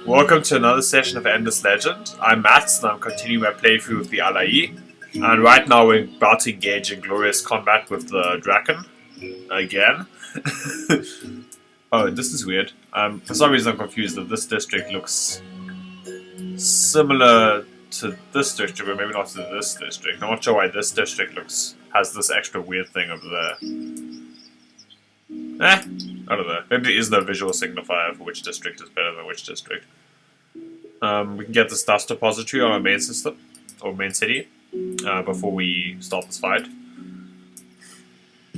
Welcome to another session of Endless Legend. I'm Matt, and I'm continuing my playthrough with the Allayi. And right now we're about to engage in glorious combat with the Draken. Again. Oh, this is weird. For some reason I'm confused that this district looks similar to this district, but maybe not to this district. I'm not sure why this district has this extra weird thing over there. I don't know. Maybe there is no visual signifier for which district is better than which district. We can get this dust depository on our main system, or main city, before we start this fight.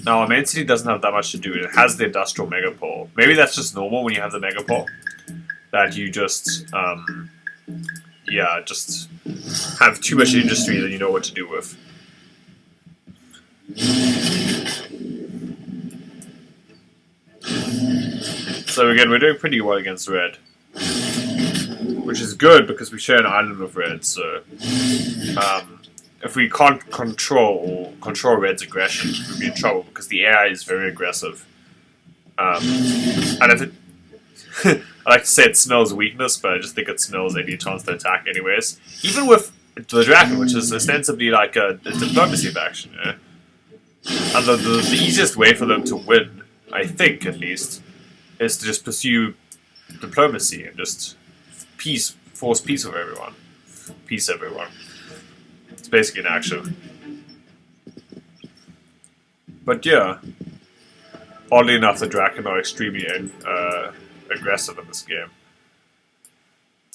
Now, our main city doesn't have that much to do. It has the industrial megapole. Maybe that's just normal when you have the megapole. That you just, just have too much industry that you know what to do with. So again, we're doing pretty well against red. Which is good, because we share an island with red, so... if we can't control red's aggression, we'll be in trouble, because the AI is very aggressive. And if it... I like to say it smells weakness, but I just think it smells any chance to attack anyways. Even with the Dragon, which is ostensibly like a diplomacy faction, yeah? And the easiest way for them to win, I think at least, is to just pursue diplomacy and just force peace with everyone. Peace everyone. It's basically an action. But yeah, oddly enough, the Draken are extremely aggressive in this game.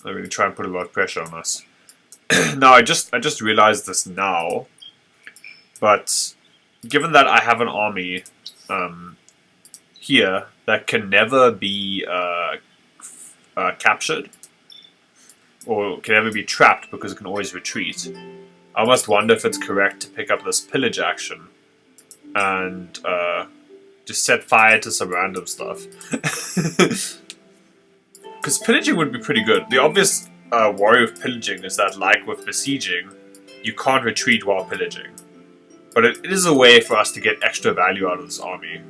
They're going to try and put a lot of pressure on us. Now, I just realized this now, but given that I have an army here that can never be captured, or can never be trapped because it can always retreat, I must wonder if it's correct to pick up this pillage action and just set fire to some random stuff. Because pillaging would be pretty good. The obvious worry with pillaging is that, like with besieging, you can't retreat while pillaging. But it is a way for us to get extra value out of this army.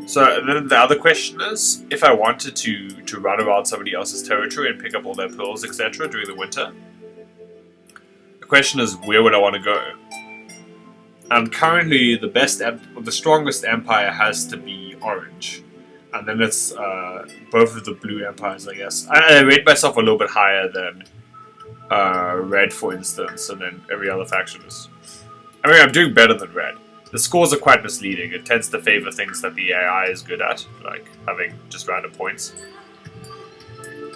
So then the other question is, if I wanted to run around somebody else's territory and pick up all their pearls, etc. during the winter, the question is, where would I want to go? And currently, the strongest empire has to be orange, and then it's both of the blue empires, I guess. I rate myself a little bit higher than red, for instance, and then every other faction is. I mean, I'm doing better than red. The scores are quite misleading. It tends to favor things that the AI is good at, like having just random points.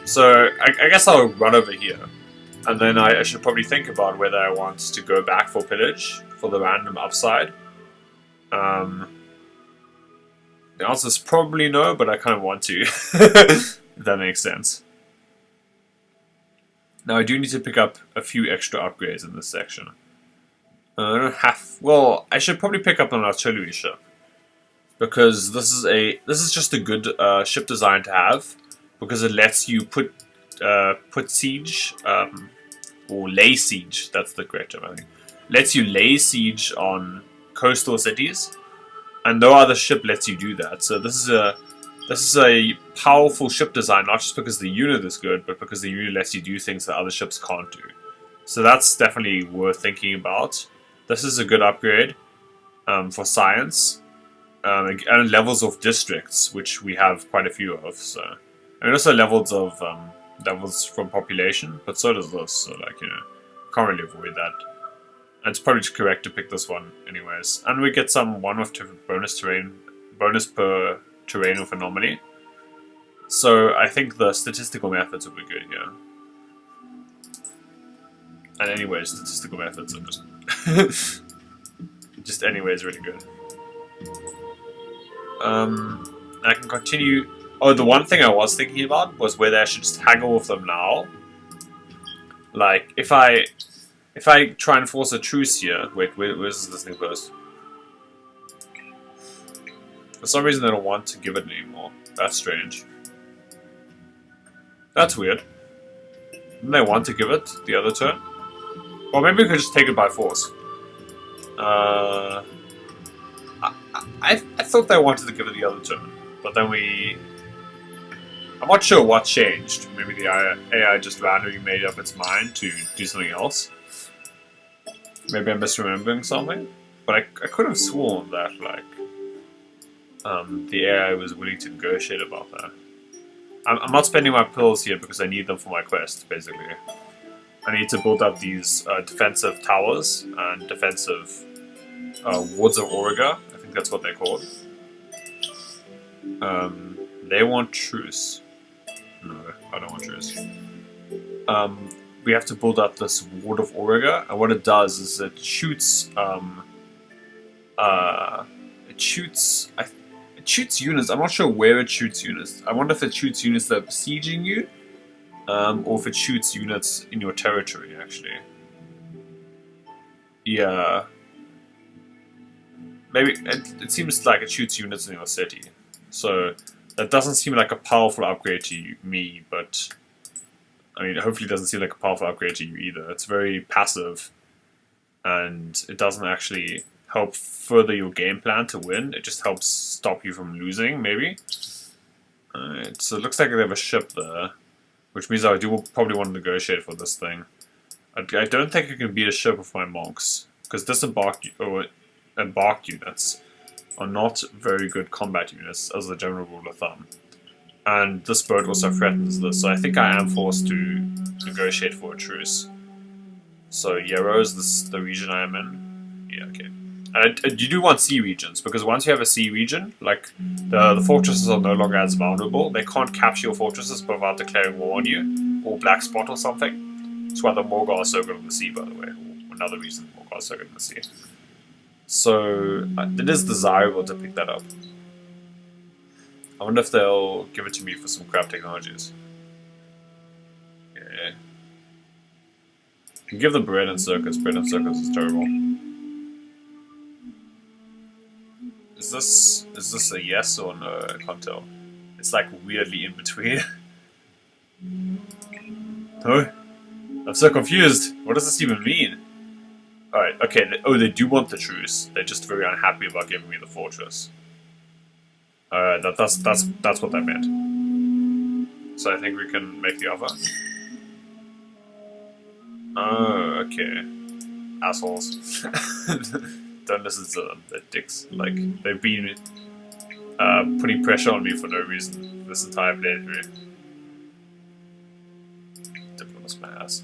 So, I guess I'll run over here. And then I should probably think about whether I want to go back for pillage, for the random upside. The answer is probably no, but I kind of want to. If that makes sense. Now, I do need to pick up a few extra upgrades in this section. I don't have... Well, I should probably pick up an artillery ship. Because this is just a good ship design to have. Because it lets you put siege, or lay siege, that's the correct term, I think. Lets you lay siege on coastal cities. And no other ship lets you do that. So this is a powerful ship design, not just because the unit is good, but because the unit lets you do things that other ships can't do. So that's definitely worth thinking about. This is a good upgrade for science, and levels of districts, which we have quite a few of. So, and also levels from population, but so does this. So, like, you know, can't really avoid that. And it's probably correct to pick this one, anyways. And we get some bonus per terrain of anomaly. So I think the statistical methods will be good here. And anyways, statistical methods are just anyways really good. I can continue. Oh, the one thing I was thinking about was whether I should just haggle with them now. Like, if I try and force a truce here... Wait, where's this new post? For some reason I don't want to give it anymore. That's strange. That's weird. Didn't I want to give it the other turn? Or maybe we could just take it by force. I thought they wanted to give it the other turn, but then I'm not sure what changed. Maybe the AI just randomly made up its mind to do something else. Maybe I'm misremembering something, but I could have sworn that like the AI was willing to negotiate about that. I'm not spending my pearls here because I need them for my quest, basically. I need to build up these defensive towers and defensive wards of Auriga. I think that's what they're called. They want truce. No, I don't want truce. We have to build up this ward of Auriga, and what it does is it shoots. It shoots units. I'm not sure where it shoots units. I wonder if it shoots units that are besieging you, or if it shoots units in your territory. Actually, yeah. Maybe it seems like it shoots units in your city. So that doesn't seem like a powerful upgrade to me, but I mean, hopefully it doesn't seem like a powerful upgrade to you either. It's very passive, and it doesn't actually help further your game plan to win. It just helps stop you from losing, maybe. Alright, so it looks like they have a ship there, which means I do probably want to negotiate for this thing. I don't think I can beat a ship with my monks, because disembarked or embarked units are not very good combat units as a general rule of thumb. And this boat also threatens this, so I think I am forced to negotiate for a truce. So Yarrow is the region I am in. Yeah, okay. And you do want sea regions, because once you have a sea region, like the fortresses are no longer as vulnerable. They can't capture your fortresses without declaring war on you, or black spot or something. That's why the Morgar are so good on the sea, by the way. Or another reason the Morgar are so good on the sea. So it is desirable to pick that up. I wonder if they'll give it to me for some crap technologies. Yeah. I can give them bread and circus. Bread and circus is terrible. Is this a yes or no? I can't tell. It's like weirdly in between. Oh, I'm so confused. What does this even mean? Alright, okay. They do want the truce. They're just very unhappy about giving me the fortress. That's what that meant. So I think we can make the offer. Oh, okay. Assholes. Don't listen to them. They're dicks. Like, they've been putting pressure on me for no reason this entire playthrough. Diplomat's my ass.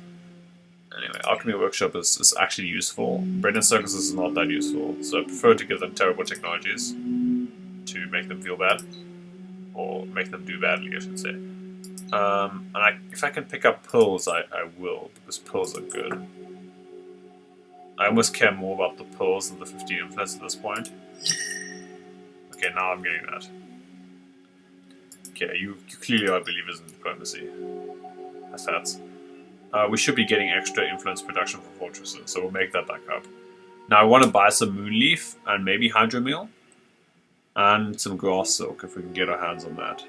Anyway, Alchemy Workshop is actually useful. Bread and Circus is not that useful, so I prefer to give them terrible technologies to make them feel bad. Or make them do badly, I should say. And if I can pick up pearls, I will, because pearls are good. I almost care more about the pearls than the 15 influence at this point. Okay, now I'm getting that. Okay, you clearly are believers in diplomacy. That's that. We should be getting extra influence production for fortresses, so we'll make that back up. Now I want to buy some moonleaf and maybe hydromeal. And some grass silk if we can get our hands on that.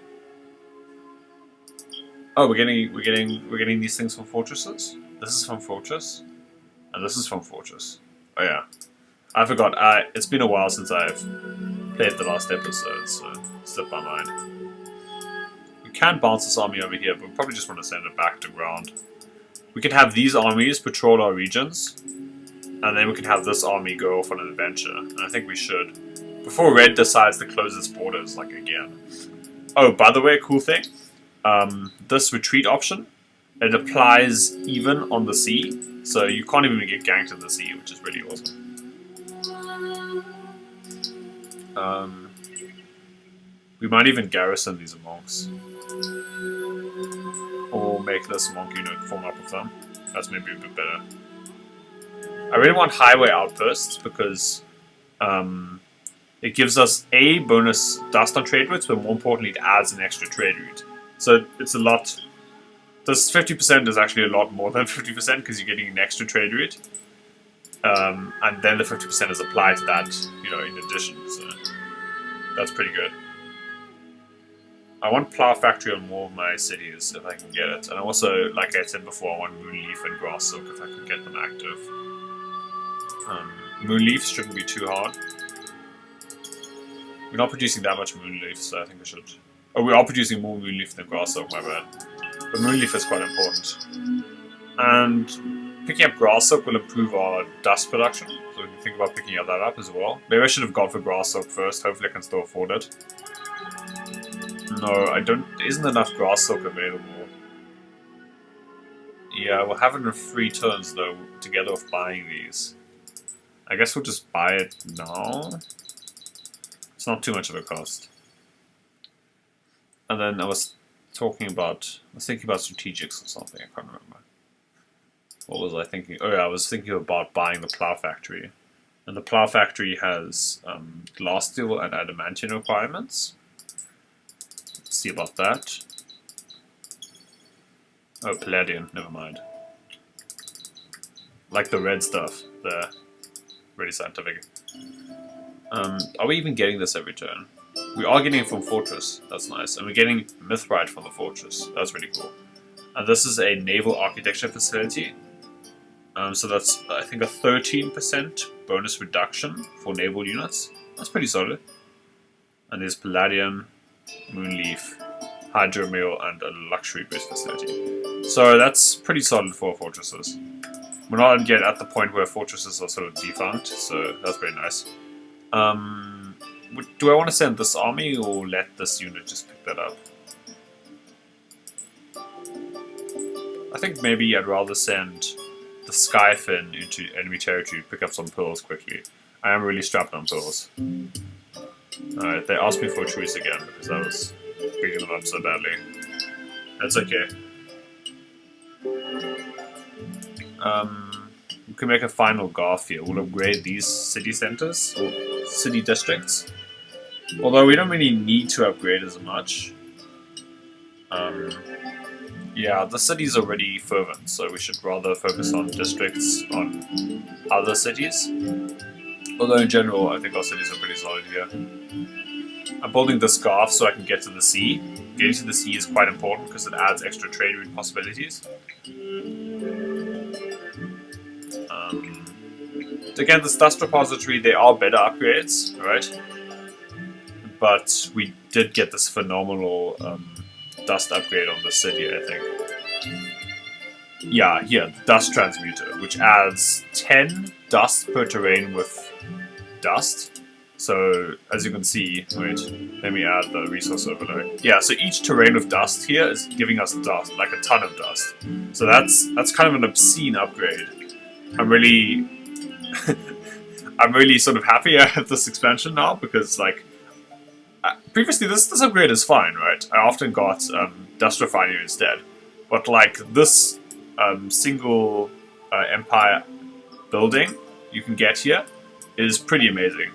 Oh, we're getting these things from fortresses? This is from fortress? And this is from fortress. Oh yeah. I forgot. It's been a while since I've played the last episode, so it slipped my mind. We can bounce this army over here, but we probably just want to send it back to ground. We can have these armies patrol our regions, and then we can have this army go off on an adventure, and I think we should. Before Red decides to close its borders, like, again. Oh, by the way, cool thing. This retreat option, it applies even on the sea, so you can't even get ganked in the sea, which is really awesome. We might even garrison these monks. Or make this monk unit form up with them. That's maybe a bit better. I really want highway outposts, because it gives us a bonus dust on trade routes, but more importantly, it adds an extra trade route. So it's a lot. This 50% is actually a lot more than 50% because you're getting an extra trade route, and then the 50% is applied to that, in addition. So that's pretty good. I want Plow Factory on more of my cities if I can get it, and also, like I said before, I want Moonleaf and Grass Silk if I can get them active. Moonleaf shouldn't be too hard. We're not producing that much Moonleaf, so I think we should... Oh, we are producing more Moonleaf than Grass Oak, my bad. But Moonleaf is quite important. And picking up Grass Oak will improve our dust production, so we can think about picking that up as well. Maybe I should have gone for Grass Oak first, hopefully I can still afford it. No, I don't... There isn't enough Grass Oak available. Yeah, we'll have it in 3 turns though, together with buying these. I guess we'll just buy it now. It's not too much of a cost. And then I was thinking about strategics or something, I can't remember. What was I thinking? Oh yeah, I was thinking about buying the Plough Factory. And the Plough Factory has glass steel and adamantium requirements. Let's see about that. Oh, palladium, never mind. Like the red stuff there. Really scientific. Are we even getting this every turn? We are getting it from Fortress, that's nice. And we're getting Mithrite from the Fortress, that's really cool. And this is a naval architecture facility. So that's, I think, a 13% bonus reduction for naval units. That's pretty solid. And there's Palladium, Moonleaf, Hydromill, and a luxury goods facility. So that's pretty solid for fortresses. We're not yet at the point where fortresses are sort of defunct, so that's very nice. Do I want to send this army or let this unit just pick that up? I think maybe I'd rather send the Skyfin into enemy territory to pick up some pearls quickly. I am really strapped on pearls. Alright, they asked me for a truce again because I was picking them up so badly. That's okay. We can make a final Garth here. We'll upgrade these city centers, or city districts. Although we don't really need to upgrade as much. Yeah, the city's already fervent, so we should rather focus on districts on other cities. Although in general, I think our cities are pretty solid here. I'm building the scarf so I can get to the sea. Getting to the sea is quite important because it adds extra trade route possibilities. Again, this dust repository, they are better upgrades, right? But we did get this phenomenal dust upgrade on the city, I think. Yeah, here, the dust transmuter, which adds 10 dust per terrain with dust. So, as you can see, wait, let me add the resource overlay. Yeah, so each terrain with dust here is giving us dust, like a ton of dust. So that's kind of an obscene upgrade. I'm really sort of happy I have this expansion now because, like, previously this upgrade is fine, right? I often got dust refinery instead, but like this single empire building you can get here is pretty amazing,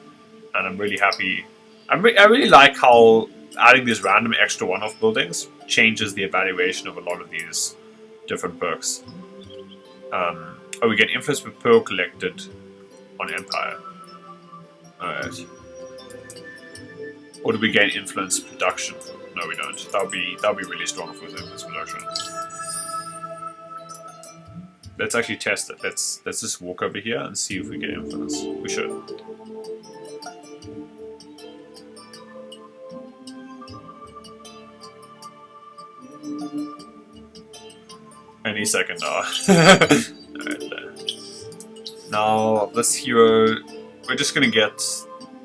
and I'm really happy. I really like how adding these random extra one-off buildings changes the evaluation of a lot of these different perks. Oh, we get influence with pearl collected on Empire. Alright. Or do we gain influence production? No, we don't. That'll be really strong for influence production. Let's actually test it. Let's just walk over here and see if we get influence. We should. Any second now. Alright, there. Now, this hero, we're just gonna get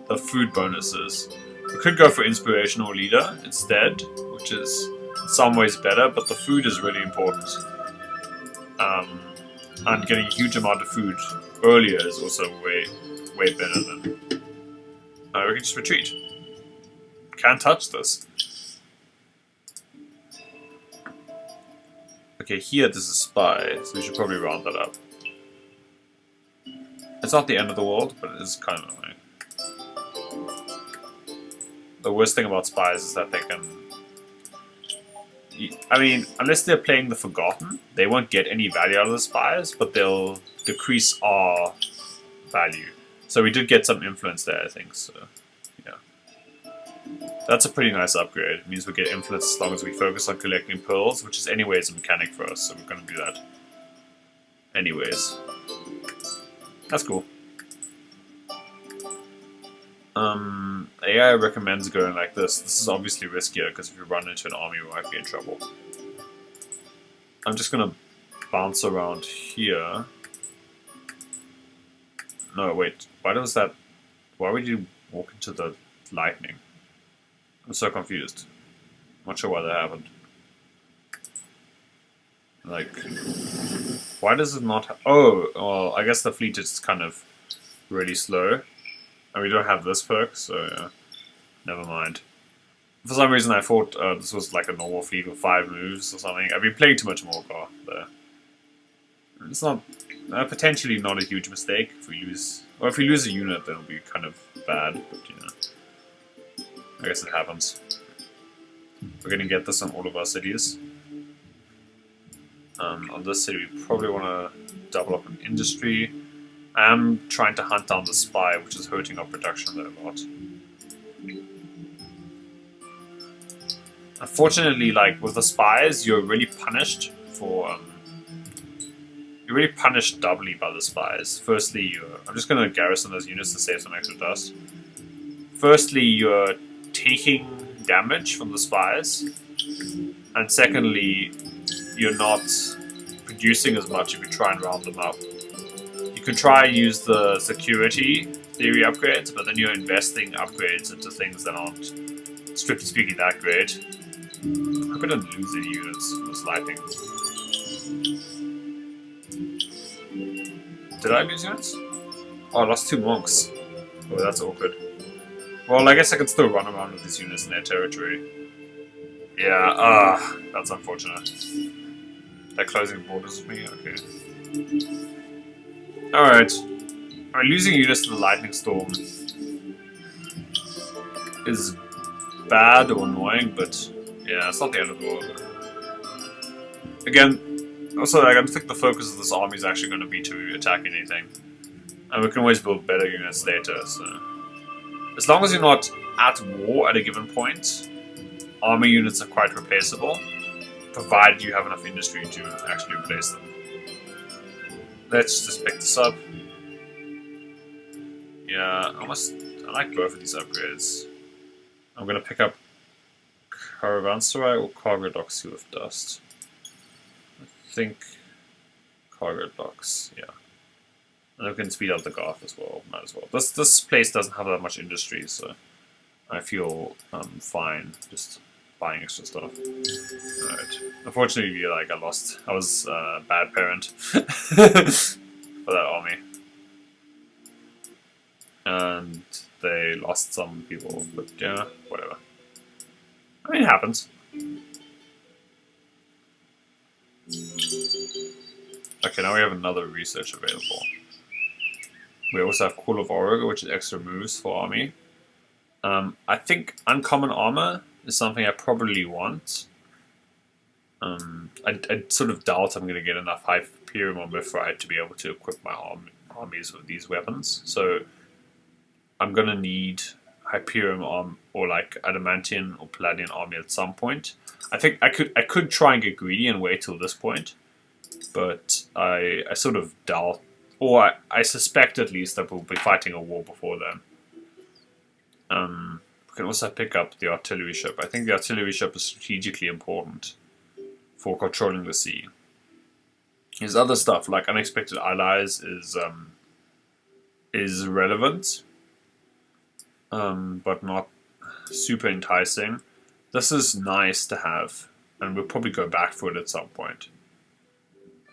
the food bonuses. We could go for Inspirational Leader instead, which is in some ways better, but the food is really important. And getting a huge amount of food earlier is also way better than... we can just retreat. Can't touch this. Okay, here this is spy, so we should probably round that up. It's not the end of the world, but it is kind of annoying. The worst thing about spies is that they can... I mean, unless they're playing the Forgotten, they won't get any value out of the spies, but they'll decrease our value. So we did get some influence there, I think, so... That's a pretty nice upgrade. It means we get influence as long as we focus on collecting pearls, which is anyways a mechanic for us, so we're going to do that. Anyways. That's cool. AI recommends going like this. This is obviously riskier because if you run into an army, we might be in trouble. I'm just gonna bounce around here. No, wait. Why does that... Why would you walk into the lightning? I'm so confused. Not sure why that happened. Like... Why does it not... Oh, well, I guess the fleet is kind of really slow. And we don't have this perk, so yeah. Never mind. For some reason I thought this was like a normal fleet with 5 moves or something. I've been playing too much Morgar there. It's not... potentially not a huge mistake if we lose... Or if we lose a unit, then it'll be kind of bad, but you know. I guess it happens. We're gonna get this on all of our cities. On this city we probably want to double up on industry. I am trying to hunt down the spy, which is hurting our production there a lot. Unfortunately, like, with the spies, you're really punished for... you're really punished doubly by the spies. Firstly, I'm just going to garrison those units to save some extra dust. Firstly, you're taking damage from the spies. And secondly, you're not producing as much if you try and round them up. You could try and use the security theory upgrades, but then you're investing upgrades into things that aren't, strictly speaking, that great. I hope I don't lose any units from this lightning. Did I lose units? Oh, I lost 2 monks. Oh, that's awkward. Well, I guess I could still run around with these units in their territory. Yeah, that's unfortunate. They're closing borders with me? Okay. Alright. I mean, losing units to the lightning storm is bad or annoying, but yeah, it's not the end of the world. Again, also, I don't think the focus of this army is actually going to be to attack anything. And we can always build better units later, so... As long as you're not at war at a given point, army units are quite replaceable, provided you have enough industry to actually replace them. Let's just pick this up. Yeah, I like both of these upgrades. I'm going to pick up Caravanserai or Cargo Docks Seal of Dust. I think Cargo Docks, yeah. And we can speed up the Garth as well, might as well. This place doesn't have that much industry, so I feel fine just buying extra stuff. Alright. Unfortunately, like, I was a bad parent for that army. And they lost some people, but yeah, whatever. I mean, it happens. Okay, now we have another research available. We also have Call of Auriga, which is extra moves for army. I think uncommon armor is something I probably want. I sort of doubt I'm going to get enough Hyperium or Mithrite to be able to equip my armies with these weapons. So I'm going to need Hyperium or like Adamantian or Palladian army at some point. I think I could try and get greedy and wait till this point, but I sort of doubt, or I suspect at least, that we'll be fighting a war before then. We can also pick up the artillery ship. I think the artillery ship is strategically important for controlling the sea. There's other stuff like unexpected allies is relevant, but not super enticing. This is nice to have, and we'll probably go back for it at some point.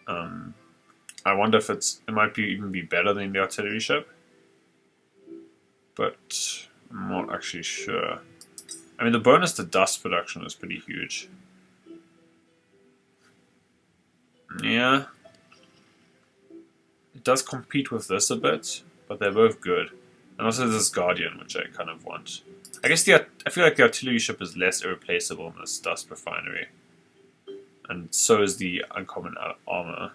I wonder if it might even be better than the artillery ship, but I'm not actually sure. I mean, the bonus to dust production is pretty huge. Yeah. It does compete with this a bit, but they're both good. And also this Guardian, which I kind of want. I guess I feel like the artillery ship is less irreplaceable than this dust refinery. And so is the uncommon armor.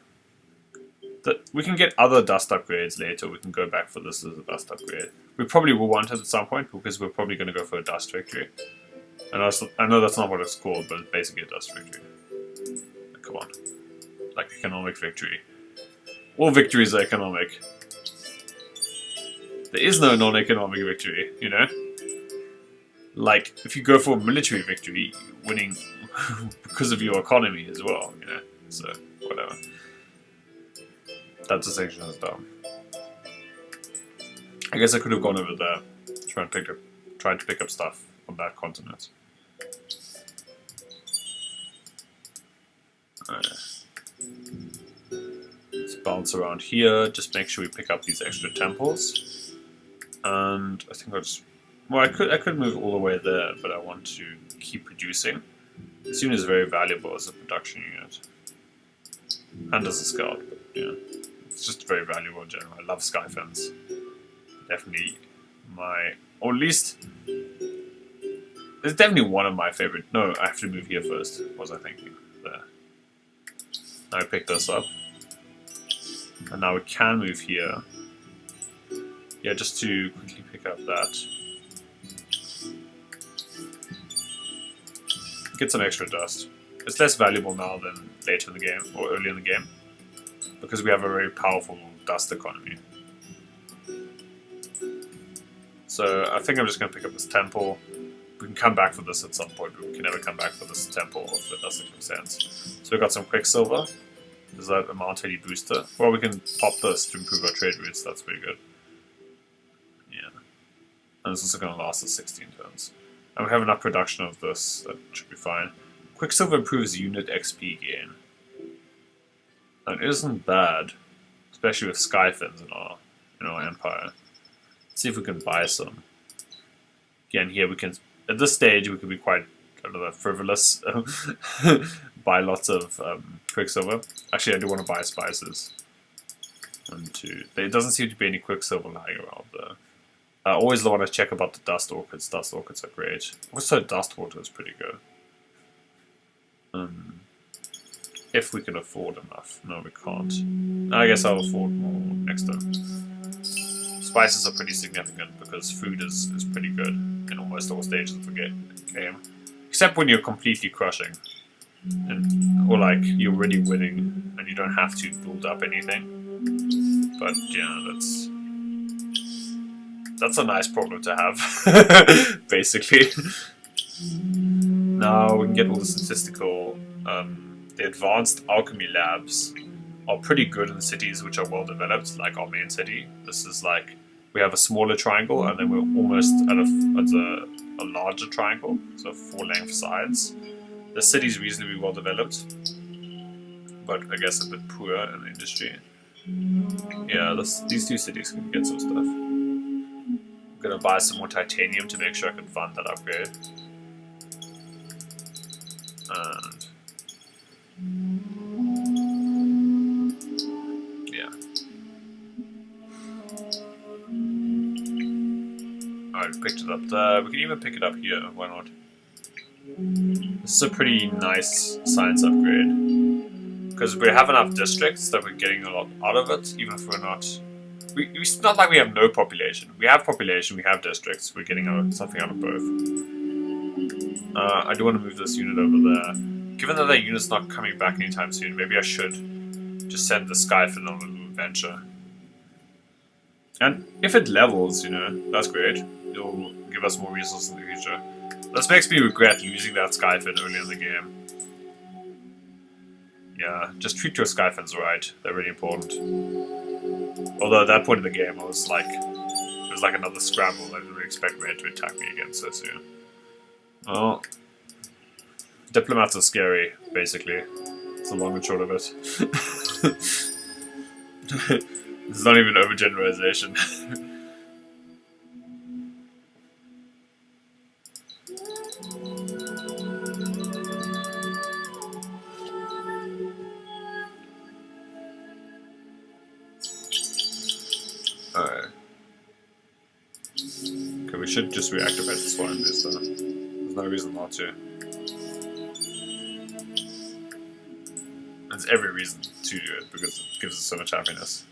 We can get other dust upgrades later. We can go back for this as a dust upgrade. We probably will want it at some point because we're probably going to go for a dust victory. And I know that's not what it's called, but it's basically a dust victory. Come on. Like economic victory. All victories are economic. There is no non-economic victory, you know? Like, if you go for a military victory, winning because of your economy as well, you know? So, whatever. That distinction is dumb. I guess I could have gone over there, tried to pick up stuff on that continent. Alright. Let's bounce around here, just make sure we pick up these extra temples. And I think I'll just... Well, I could move all the way there, but I want to keep producing. This unit is very valuable as a production unit. And as a scout, but yeah. It's just very valuable in general. I love Skyfens. Definitely my... Or at least... It's definitely one of my favorite... No, I have to move here first. What was I thinking? There. Now I pick this up. And now we can move here. Yeah, just to quickly pick up that. Get some extra dust. It's less valuable now than later in the game, or early in the game, because we have a very powerful dust economy. So I think I'm just going to pick up this temple. We can come back for this at some point, but we can never come back for this temple if it doesn't make sense. So we got some quicksilver. Does that amount any booster? Well, we can pop this to improve our trade routes. That's pretty good. Yeah. And it's also going to last us 16 turns. And we have enough production of this. That should be fine. Quicksilver improves unit XP gain. And it isn't bad, especially with Skyfins in our empire. Let's see if we can buy some. Again, here we can. At this stage, we can be quite, I don't know, frivolous. Buy lots of quicksilver. Actually, I do want to buy spices. There doesn't seem to be any quicksilver lying around there. I always want to check about the dust orchids. Dust orchids are great. Also, dust water is pretty good. If we can afford enough. No, we can't. I guess I'll afford more next time. Spices are pretty significant because food is pretty good in almost all stages of the game. Except when you're completely crushing. Or like you're already winning and you don't have to build up anything. But yeah, that's a nice problem to have, basically. Now we can get all the statistical... the advanced alchemy labs are pretty good in cities which are well developed, like our main city. This is like, we have a smaller triangle and then we're almost at a larger triangle, so 4 length sides. The city is reasonably well developed, but I guess a bit poor in the industry. Yeah, these 2 cities can get some stuff. I'm gonna buy some more titanium to make sure I can fund that upgrade. And yeah. Alright, picked it up there. We can even pick it up here, why not? This is a pretty nice science upgrade. Because we have enough districts that we're getting a lot out of it, even if we're not... It's not like we have no population. We have population, we have districts, we're getting something out of both. I do want to move this unit over there. Given that that unit's not coming back anytime soon, maybe I should just send the Skyfin on a little adventure. And if it levels, that's great. It'll give us more resources in the future. This makes me regret losing that Skyfin early in the game. Yeah, just treat your Skyfins right. They're really important. Although at that point in the game, I was like, it was like another scramble. I didn't really expect Red to attack me again so soon. Well, diplomats are scary, basically. It's the long and short of it. It's not even overgeneralization. Alright. Okay, we should just reactivate the swine booster. There's no reason not to. There's every reason to do it because it gives us so much happiness.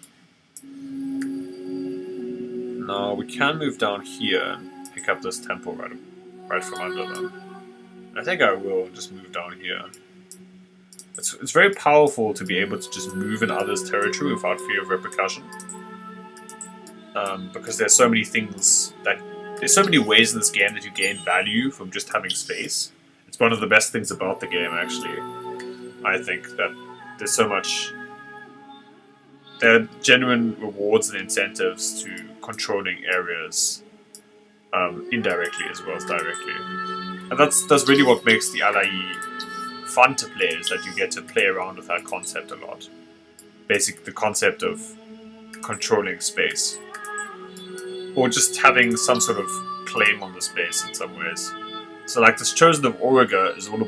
Now we can move down here and pick up this temple right from under them. I think I will just move down here. It's very powerful to be able to just move in others' territory without fear of repercussion. because there's so many things there's so many ways in this game that you gain value from just having space. It's one of the best things about the game, actually. I think that there's so much. There are genuine rewards and incentives to controlling areas indirectly as well as directly. And that's really what makes the Allayi fun to play, is that you get to play around with that concept a lot. Basically, the concept of controlling space. Or just having some sort of claim on the space in some ways. So like this Chosen of Auriga is all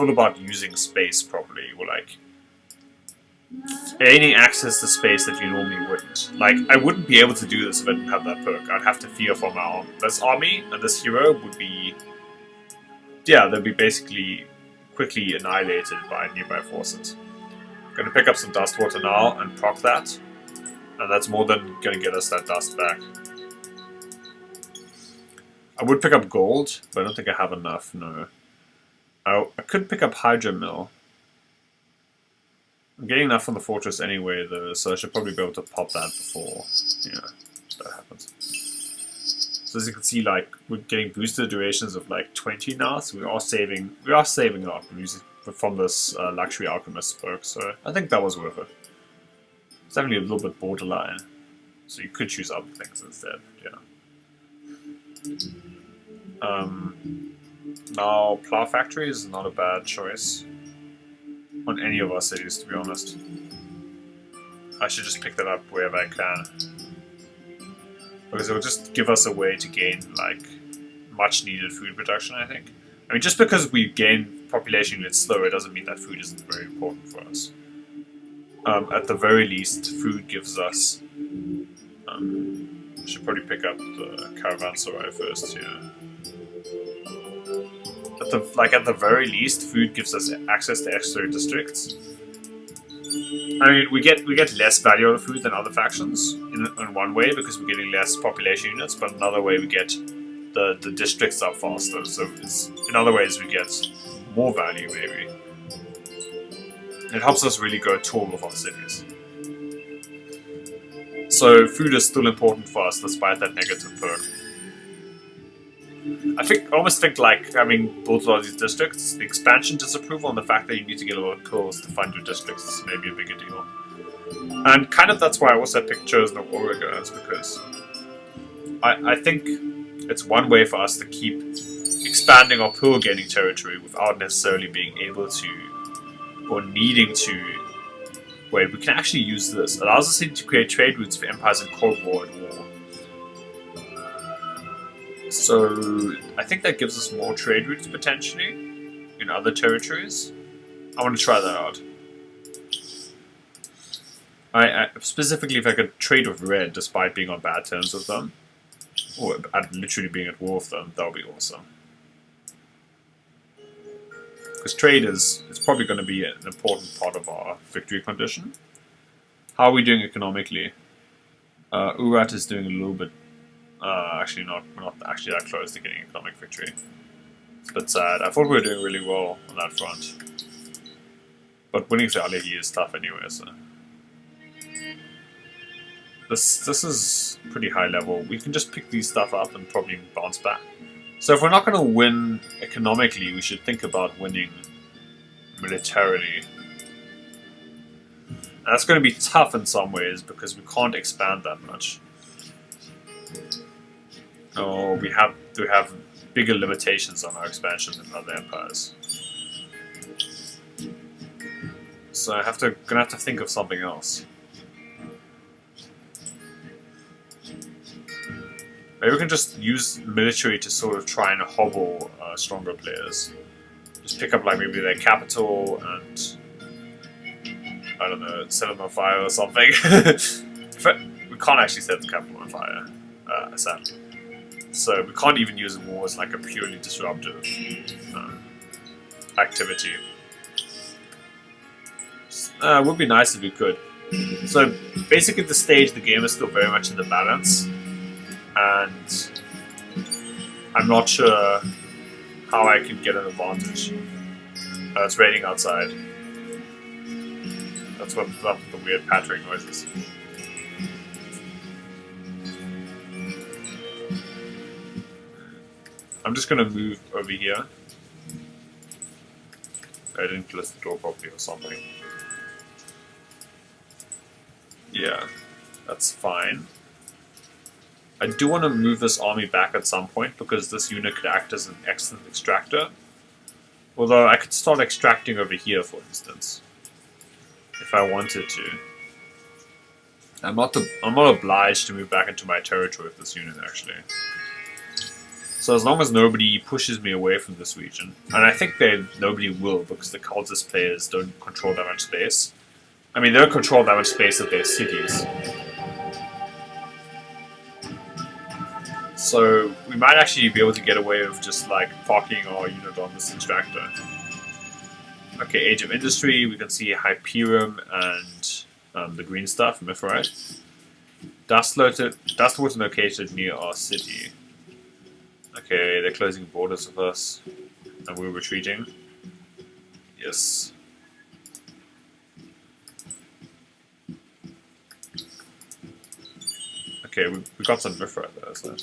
about using space properly, or like gaining access to space that you normally wouldn't. Like, I wouldn't be able to do this if I didn't have that perk. I'd have to fear for this army, and this hero would be... Yeah, they'd be basically quickly annihilated by nearby forces. I'm gonna pick up some Dust Water now and proc that. And that's more than gonna get us that dust back. I would pick up gold, but I don't think I have enough, no. I could pick up Hydro Mill. I'm getting enough from the fortress anyway, though, so I should probably be able to pop that before, that happens. So as you can see, like, we're getting boosted durations of like 20 now, so we are saving a lot from this Luxury Alchemist perk, so I think that was worth it. It's definitely a little bit borderline, so you could choose other things instead, yeah. Now, Plow Factory is not a bad choice on any of our cities, to be honest. I should just pick that up wherever I can, because it will just give us a way to gain like much needed food production, I think. I mean, just because we gain population units slower doesn't mean that food isn't very important for us. At the very least, food gives us... I should probably pick up the Caravanserai first, yeah. At the very least, food gives us access to extra districts. I mean, we get less value out of food than other factions in one way, because we're getting less population units, but another way we get the districts up faster. So in other ways we get more value, maybe. It helps us really go tall with our cities. So food is still important for us despite that negative perk. I almost think like having built a lot of these districts, the expansion disapproval and the fact that you need to get a lot of kills to fund your districts is maybe a bigger deal. And kind of that's why I also picked Chosen of Auriga, is because I think it's one way for us to keep expanding our pearl gaining territory without necessarily being able to or needing to. Wait, we can actually use this. It allows us to create trade routes for empires in Cold War and War. So I think that gives us more trade routes potentially in other territories. I want to try that out. I specifically, if I could trade with Red despite being on bad terms with them, or literally being at war with them, that would be awesome. Because trade is probably going to be an important part of our victory condition. How are we doing economically? Urat is doing a little bit. Actually, we're not actually that close to getting economic victory. It's a bit sad. I thought we were doing really well on that front. But winning to Allayi is tough anyway, so. This is pretty high level. We can just pick these stuff up and probably bounce back. So if we're not going to win economically, we should think about winning militarily. And that's going to be tough in some ways because we can't expand that much. Oh, we have bigger limitations on our expansion than other empires. So gonna have to think of something else. Maybe we can just use military to sort of try and hobble stronger players. Just pick up like maybe their capital and I don't know, set them on fire or something. We can't actually set the capital on fire, sadly. So we can't even use war as like a purely disruptive activity. It would be nice if we could. So basically at this stage the game is still very much in the balance. And I'm not sure how I can get an advantage. It's raining outside. That's what the weird pattering noises. I'm just gonna move over here. I didn't close the door properly or something. Yeah, that's fine. I do want to move this army back at some point because this unit could act as an excellent extractor. Although I could start extracting over here, for instance, if I wanted to. I'm not obliged to move back into my territory with this unit, actually. So as long as nobody pushes me away from this region, and I think nobody will because the cultist players don't control that much space. I mean, they don't control that much space of their cities. So we might actually be able to get away with just like parking our unit on this extractor. Okay, Age of Industry, we can see Hyperium and the green stuff, Mithrite. Dustwater located near our city. Okay, they're closing borders with us. And we're retreating. Yes. Okay, we got some Mithrite there, so.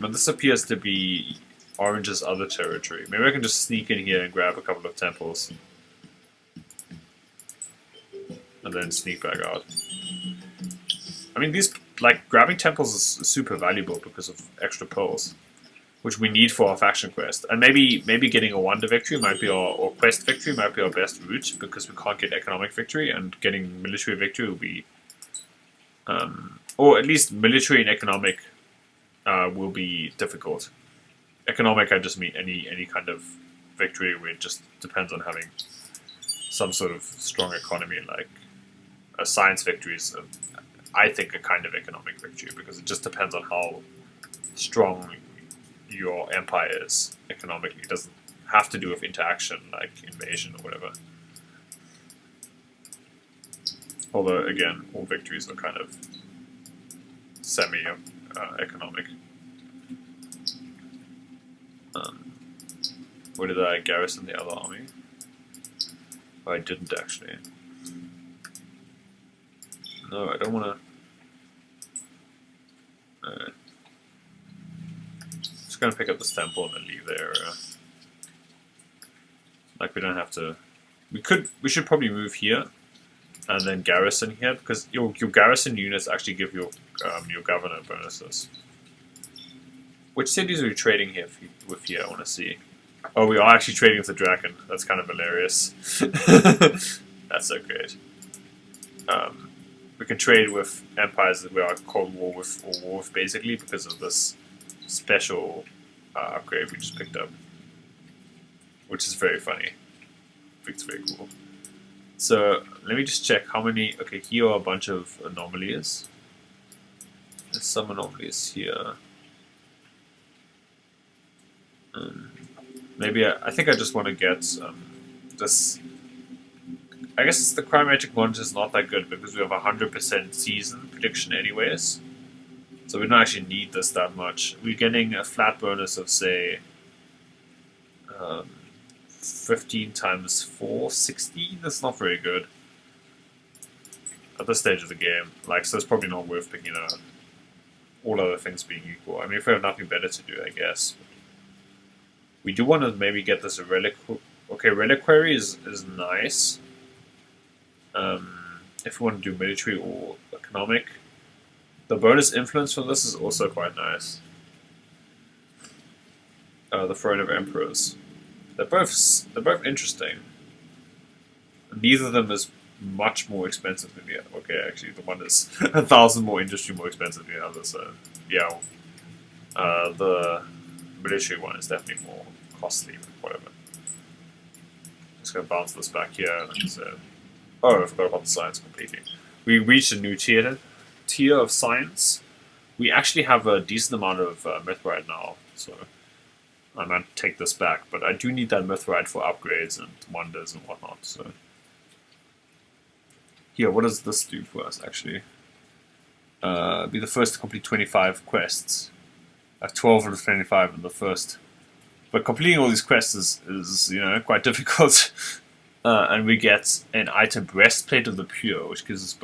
But this appears to be Orange's other territory. Maybe I can just sneak in here and grab a couple of temples. And then sneak back out. I mean, grabbing temples is super valuable because of extra pearls, which we need for our faction quest. And maybe getting a wonder victory might be or quest victory might be our best route because we can't get economic victory, and getting military victory will be, or at least military and economic will be difficult. Economic, I just mean any kind of victory where it just depends on having some sort of strong economy, like a science victory is, I think, a kind of economic victory because it just depends on how strong your empire is economically. It doesn't have to do with interaction like invasion or whatever. Although, again, all victories are kind of semi-economic. Where did I garrison the other army? Oh, I didn't actually. No, I don't want to. Just gonna pick up this temple and then leave the area. Like we don't have to. We should probably move here, and then garrison here because your garrison units actually give your governor bonuses. Which cities are we trading here with here? I want to see. Oh, we are actually trading with the dragon. That's kind of hilarious. That's so great. We can trade with empires that we are Cold War with, or war with, basically, because of this special upgrade we just picked up. Which is very funny. I think it's very cool. So, let me just check how many... Okay, here are a bunch of anomalies. There's some anomalies here. Maybe I think I just want to get this. I guess the Chromatic Monitor is not that good because we have 100% season prediction anyways. So we don't actually need this that much. We're getting a flat bonus of, say, 15 times 4, 16. That's not very good at this stage of the game. Like, so it's probably not worth picking up. All other things being equal. I mean, if we have nothing better to do, I guess. We do want to maybe get this a reliquary. Okay, reliquary is nice. If we want to do military or economic. The bonus influence from this is also quite nice. The Throne of Emperors. They're both interesting. Neither of them is much more expensive than the other. Okay, actually, the one is 1,000 more industry more expensive than the other. So yeah, the military one is definitely more costly, but whatever. Just gonna bounce this back here, like I said. Oh, I forgot about the science completely. We reached a new tier of science. We actually have a decent amount of mithrite now, so I might take this back, but I do need that mithrite for upgrades and wonders and whatnot, so. Here, what does this do for us, actually? Be the first to complete 25 quests. I have 12 out of 25 in the first. But completing all these quests is you know, quite difficult. And we get an item Breastplate of the Pure, which gives us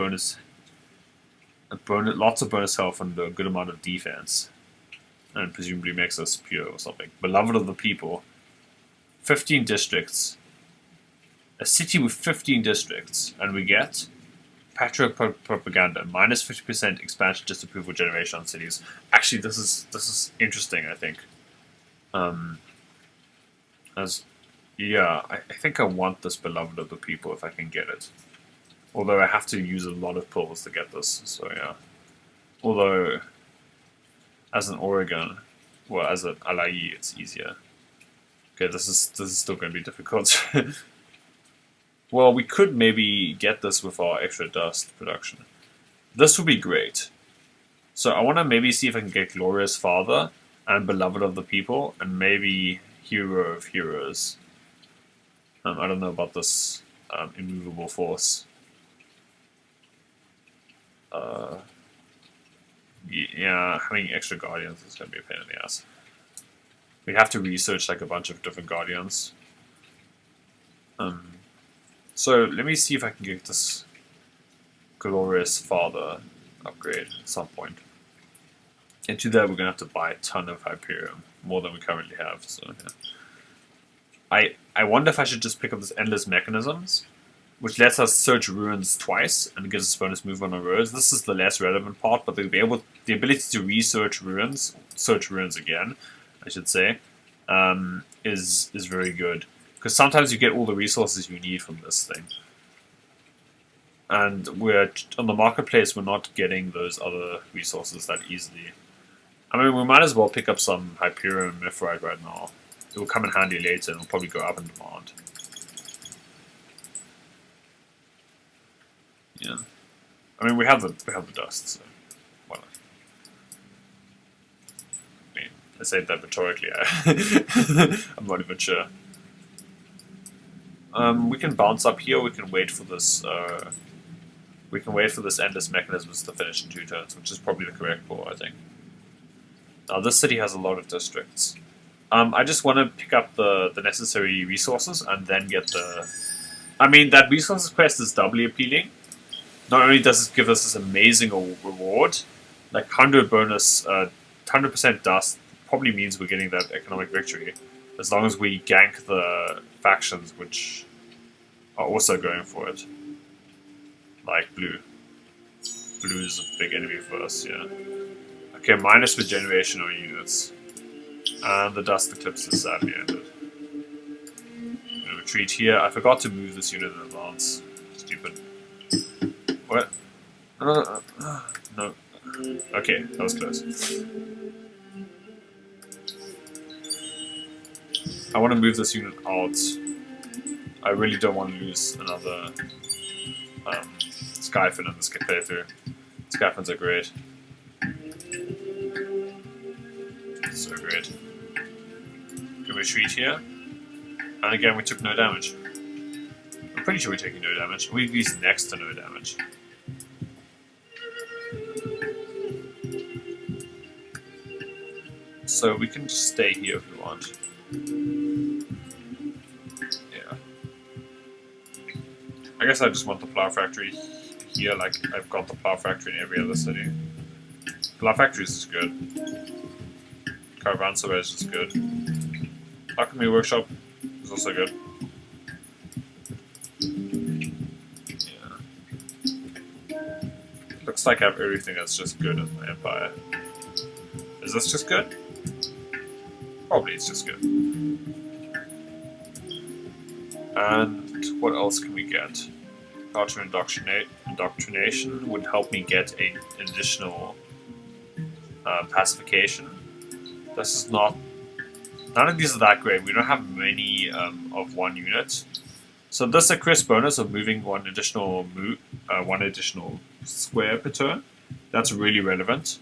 lots of bonus health and a good amount of defense. and presumably makes us pure or something. Beloved of the people. 15 districts. A city with 15 districts, and we get patriot propaganda, minus 50% expansion disapproval generation on cities. Actually, this is interesting. I think. I think I want this beloved of the people if I can get it. Although I have to use a lot of pulls to get this, so yeah. Although, as an Oregon, well, as an Allayi, it's easier. Okay, this is still going to be difficult. Well, we could maybe get this with our extra dust production. This would be great. So I want to maybe see if I can get Glorious Father and Beloved of the People and maybe Hero of Heroes. I don't know about this immovable force. Yeah, having extra guardians is going to be a pain in the ass. We'd have to research like a bunch of different guardians. So let me see if I can get this Glorious Father upgrade at some point. And to that, we're going to have to buy a ton of Hyperion, more than we currently have. So yeah. I wonder if I should just pick up this Endless Mechanisms, which lets us search ruins twice and gives us bonus movement on roads. This is the less relevant part, but the ability to research ruins, search ruins again, I should say, is very good. Because sometimes you get all the resources you need from this thing. And we're on the marketplace, we're not getting those other resources that easily. I mean, we might as well pick up some Hyperion and Mithrite right now. It will come in handy later and will probably go up in demand. Yeah. I mean, we have the dust, so well. I mean, I say that rhetorically. I'm not even sure. We can bounce up here. We can wait for this. We can wait for this Endless Mechanisms to finish in 2 turns, which is probably the correct call, I think. Now, this city has a lot of districts. I just want to pick up the necessary resources and then get the. I mean, that resources quest is doubly appealing. Not only does it give us this amazing reward, like 100 bonus, 100% dust probably means we're getting that economic victory. As long as we gank the factions which are also going for it. Like blue. Blue is a big enemy for us, yeah. Okay, minus regeneration on units. And the dust eclipse is sadly ended. I'm gonna retreat here. I forgot to move this unit in advance. Stupid. What? No. Okay, that was close. I want to move this unit out. I really don't want to lose another Skyfin in this playthrough. Skyfins are great. So great. Can we retreat here? And again, we took no damage. I'm pretty sure we're taking no damage. We've used next to no damage. So we can just stay here if we want. Yeah. I guess I just want the plow factory here, like I've got the plow factory in every other city. Plow factories is good. Caravanserais is good. Alchemy Workshop is also good. Yeah. Looks like I have everything that's just good in my empire. Is this just good? Probably it's just good. And what else can we get? Culture indoctrination would help me get an additional pacification. This is not. None of these are that great. We don't have many of one unit. So this is a crisp bonus of moving one additional square per turn. That's really relevant.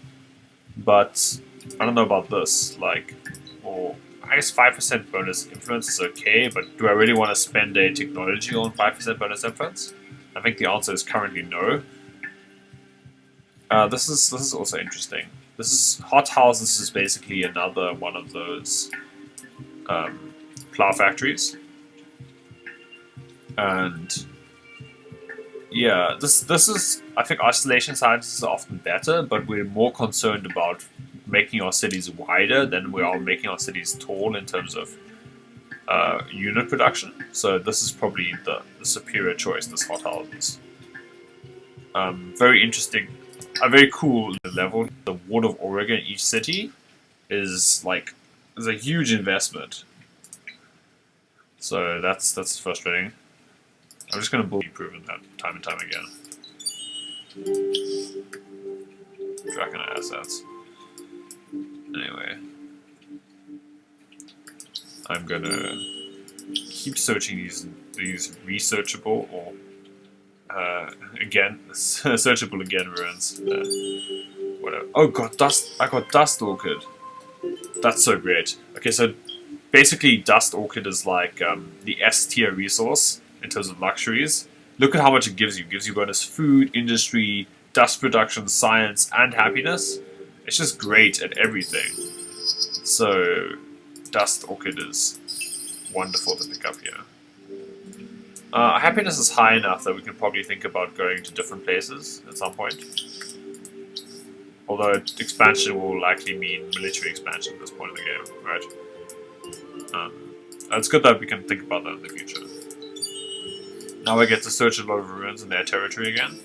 But I don't know about this. Like, or I guess 5% bonus influence is okay, but do I really want to spend a technology on 5% bonus influence? I think the answer is currently no. This is also interesting. This is Hot House. This is basically another one of those plow factories, and yeah, this is, I think isolation science is often better, but we're more concerned about making our cities wider than we are making our cities tall in terms of unit production. So this is probably the superior choice, this hothouses. Very interesting, a very cool level. The Ward of Oregon in each city is a huge investment. So that's frustrating. I'm just going to be proven that time and time again. Tracking assets. Anyway, I'm gonna keep searching these researchable or again searchable again ruins. Whatever. Oh god, dust! I got dust orchid. That's so great. Okay, so basically, dust orchid is like the S tier resource in terms of luxuries. Look at how much it gives you. It gives you bonus food, industry, dust production, science, and happiness. It's just great at everything. So, dust orchid is wonderful to pick up here. Happiness is high enough that we can probably think about going to different places at some point. Although expansion will likely mean military expansion at this point in the game, right? It's good that we can think about that in the future. Now I get to search a lot of ruins in their territory again.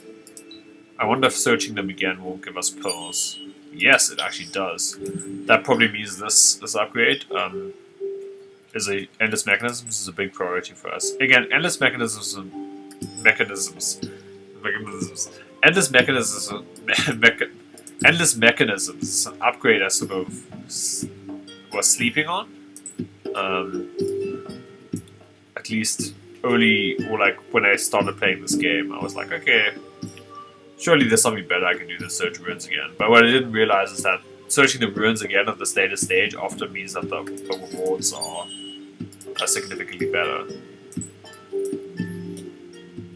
I wonder if searching them again will give us pearls. Yes, it actually does. That probably means this upgrade is a endless mechanisms is a big priority for us. Again, endless mechanisms upgrade I sort of was sleeping on. At least early, or like when I started playing this game, I was like, okay, surely there's something better I can do than search ruins again. But what I didn't realize is that searching the ruins again at this later stage often means that the rewards are significantly better.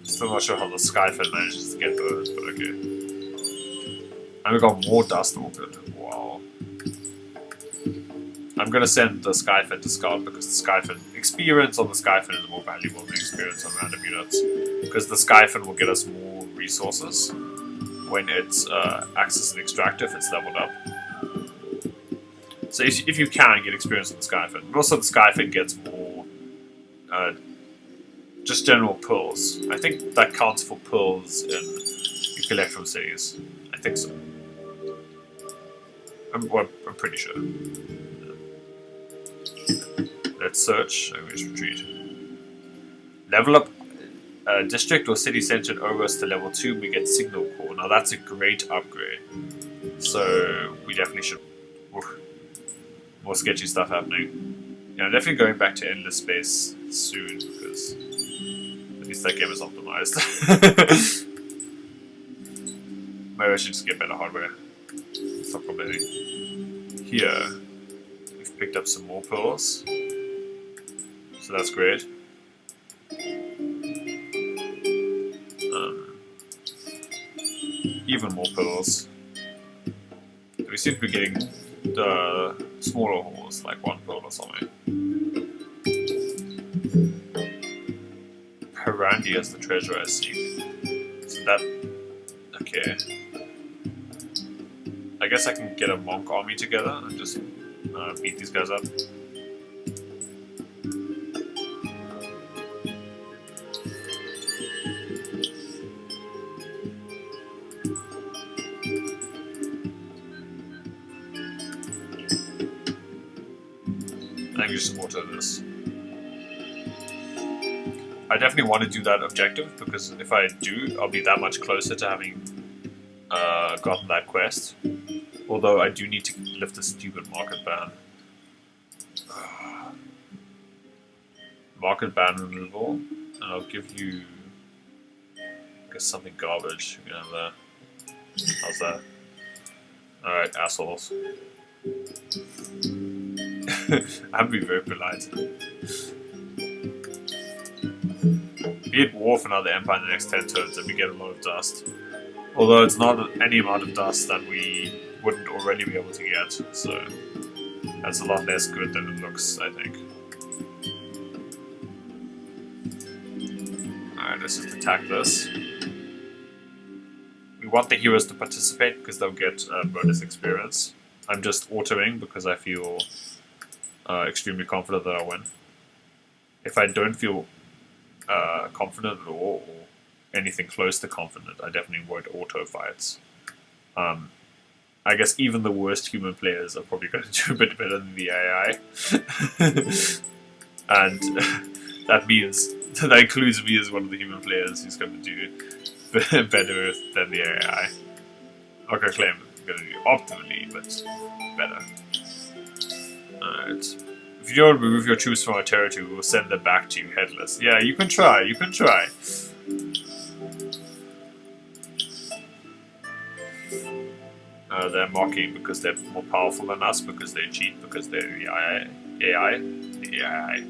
Still not sure how the Skyfin manages to get those, but okay. And we got more dust orchid. Wow. I'm gonna send the Skyfin to Scout because the Skyfin experience on the Skyfin is more valuable than experience on random units. Because the Skyfin will get us more resources when it's acts as an extractor if it's leveled up. So if you can get experience on the Skyfin, but also the Skyfin gets more just general pearls. I think that counts for pearls you collect from cities. I think so. I'm pretty sure. Let's search. I'm going to retreat. Level up district or city center in Ogres to level 2. We get signal core. Now that's a great upgrade. So we definitely should. More sketchy stuff happening. Yeah, I'm definitely going back to endless space soon because at least that game is optimized. Maybe I should just get better hardware. Stop complaining. Here, we've picked up some more pearls, so that's great. Even more pearls. We seem to be getting the smaller holes, like one pearl or something. Harandi as the treasure I see. So that... okay. I guess I can get a monk army together and just beat these guys up. I can use some more to this. I definitely want to do that objective because if I do, I'll be that much closer to having gotten that quest. Although I do need to lift the stupid market ban. Market ban removal, and I'll give you, I guess, something garbage. You can have that. How's that? Alright, assholes. I have to be very polite. Be it war for another empire in the next 10 turns and we get a lot of dust. Although it's not any amount of dust that we wouldn't already be able to get, so that's a lot less good than it looks, I think. Alright, let's just attack this. We want the heroes to participate because they'll get bonus experience. I'm just autoing because I feel extremely confident that I'll win. If I don't feel confident at all, or anything close to confident, I definitely won't auto fights. I guess even the worst human players are probably going to do a bit better than the AI. And that means, that includes me as one of the human players who's going to do better than the AI. I'm not going to claim I'm going to do optimally, but better. Alright. If you don't remove your troops from our territory, we'll send them back to you headless. Yeah, you can try, you can try. They're mocking because they're more powerful than us, because they cheat, because they're the AI. The AI.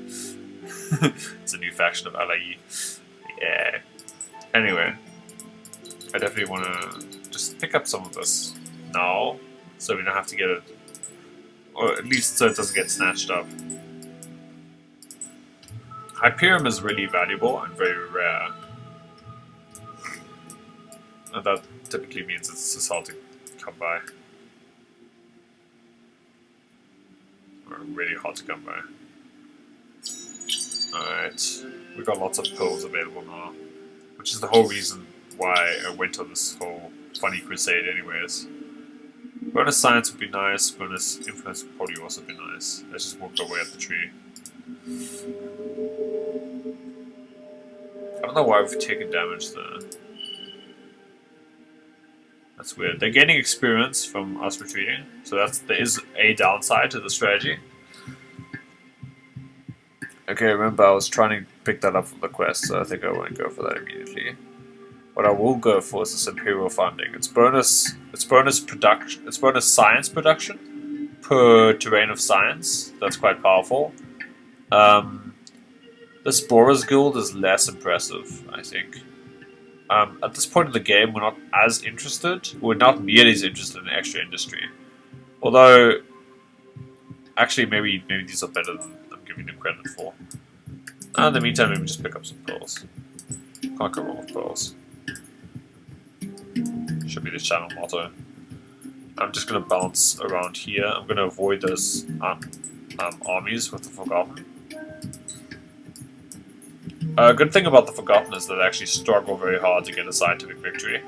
It's a new faction of Allayi. Yeah. Anyway, I definitely want to just pick up some of this now, so we don't have to get it, or at least so it doesn't get snatched up. Hyperium is really valuable and very rare, and that typically means it's just hard to come by, or really hard to come by. Alright, we've got lots of pills available now, which is the whole reason why I went on this whole funny crusade anyways. Bonus science would be nice, bonus influence would probably also be nice. Let's just walk our way up the tree. I don't know why we've taken damage there. That's weird. They're gaining experience from us retreating, so there is a downside to the strategy. Okay, remember I was trying to pick that up from the quest, so I think I won't go for that immediately. What I will go for is this Imperial funding. It's bonus production. It's bonus science production per terrain of science. That's quite powerful. This Bora's Guild is less impressive, I think. At this point in the game, we're not as interested. We're not nearly as interested in extra industry. Although, actually, maybe these are better than I'm giving them credit for. In the meantime, maybe just pick up some pearls. Can't go wrong with pearls. Should be the channel motto. I'm just going to bounce around here. I'm going to avoid those armies with the Forgotten. A good thing about the Forgotten is that they actually struggle very hard to get a scientific victory.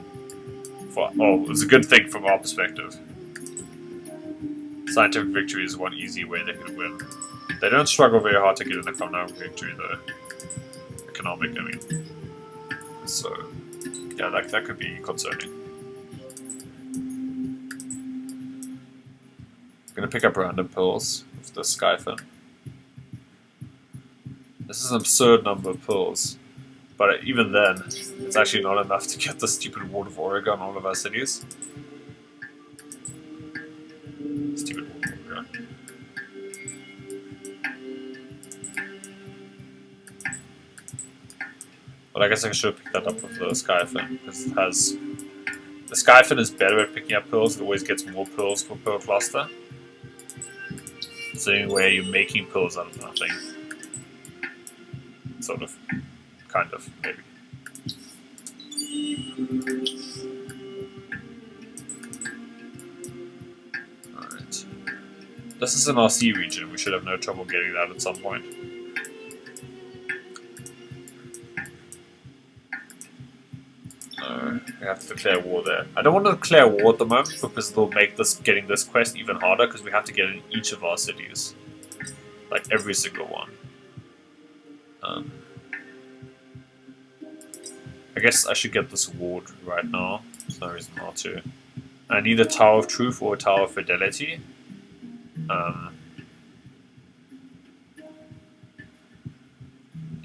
It's a good thing from our perspective. Scientific victory is one easy way they can win. They don't struggle very hard to get an economic victory though. Economic, I mean. So, yeah, that could be concerning. I'm gonna pick up random pills with the Skyfin. This is an absurd number of pills, but even then, it's actually not enough to get the stupid Ward of Oregon on all of our cities. Stupid Ward of Oregon. But I guess I should have picked that up with the Skyfin, because it has... The Skyfin is better at picking up pearls, it always gets more pearls per pearl cluster. So anyway, you're making pearls out of nothing. Sort of. Kind of, maybe. Alright. This is an RC region, we should have no trouble getting that at some point. We have to declare war there. I don't want to declare war at the moment because it'll make getting this quest even harder because we have to get it in each of our cities. Like every single one. I guess I should get this award right now. There's no reason not to. I need a Tower of Truth or a Tower of Fidelity.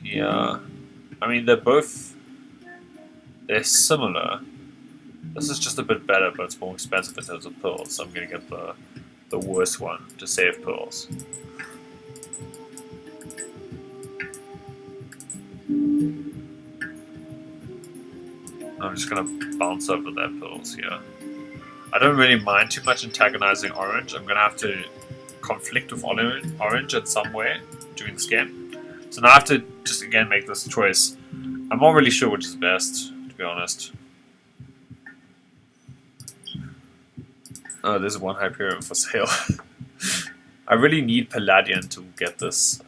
Yeah. I mean, they're similar. This is just a bit better, but it's more expensive in terms of pearls, so I'm going to get the worst one to save pearls. I'm just going to bounce over their pearls here. I don't really mind too much antagonizing orange. I'm going to have to conflict with orange in some way during this game. So now I have to just again make this choice. I'm not really sure which is best, to be honest. Oh, there's one Hyperion for sale. I really need Palladian to get this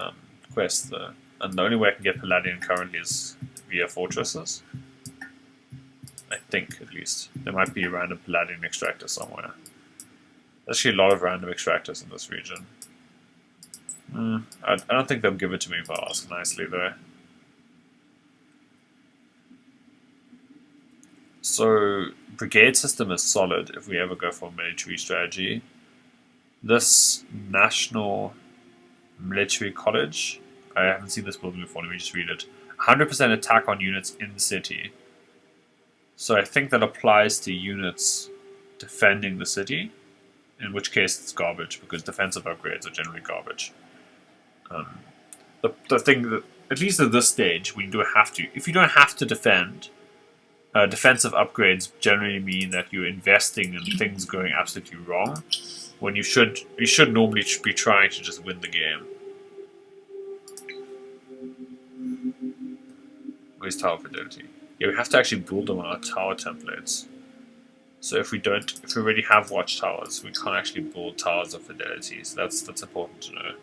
quest, though. And the only way I can get Palladian currently is via fortresses. I think, at least. There might be a random Palladian extractor somewhere. There's actually a lot of random extractors in this region. I don't think they'll give it to me if I ask nicely, though. So, brigade system is solid if we ever go for a military strategy. This National Military College, I haven't seen this building before, let me just read it. 100% attack on units in the city. So I think that applies to units defending the city, in which case it's garbage, because defensive upgrades are generally garbage. The thing that, at least at this stage, when you don't have to, if you don't have to defend, defensive upgrades generally mean that you're investing in things going absolutely wrong, when you should normally be trying to just win the game. Where's tower fidelity? Yeah, we have to actually build them on our tower templates. So if we already have watchtowers, we can't actually build towers of fidelity. So that's important to know.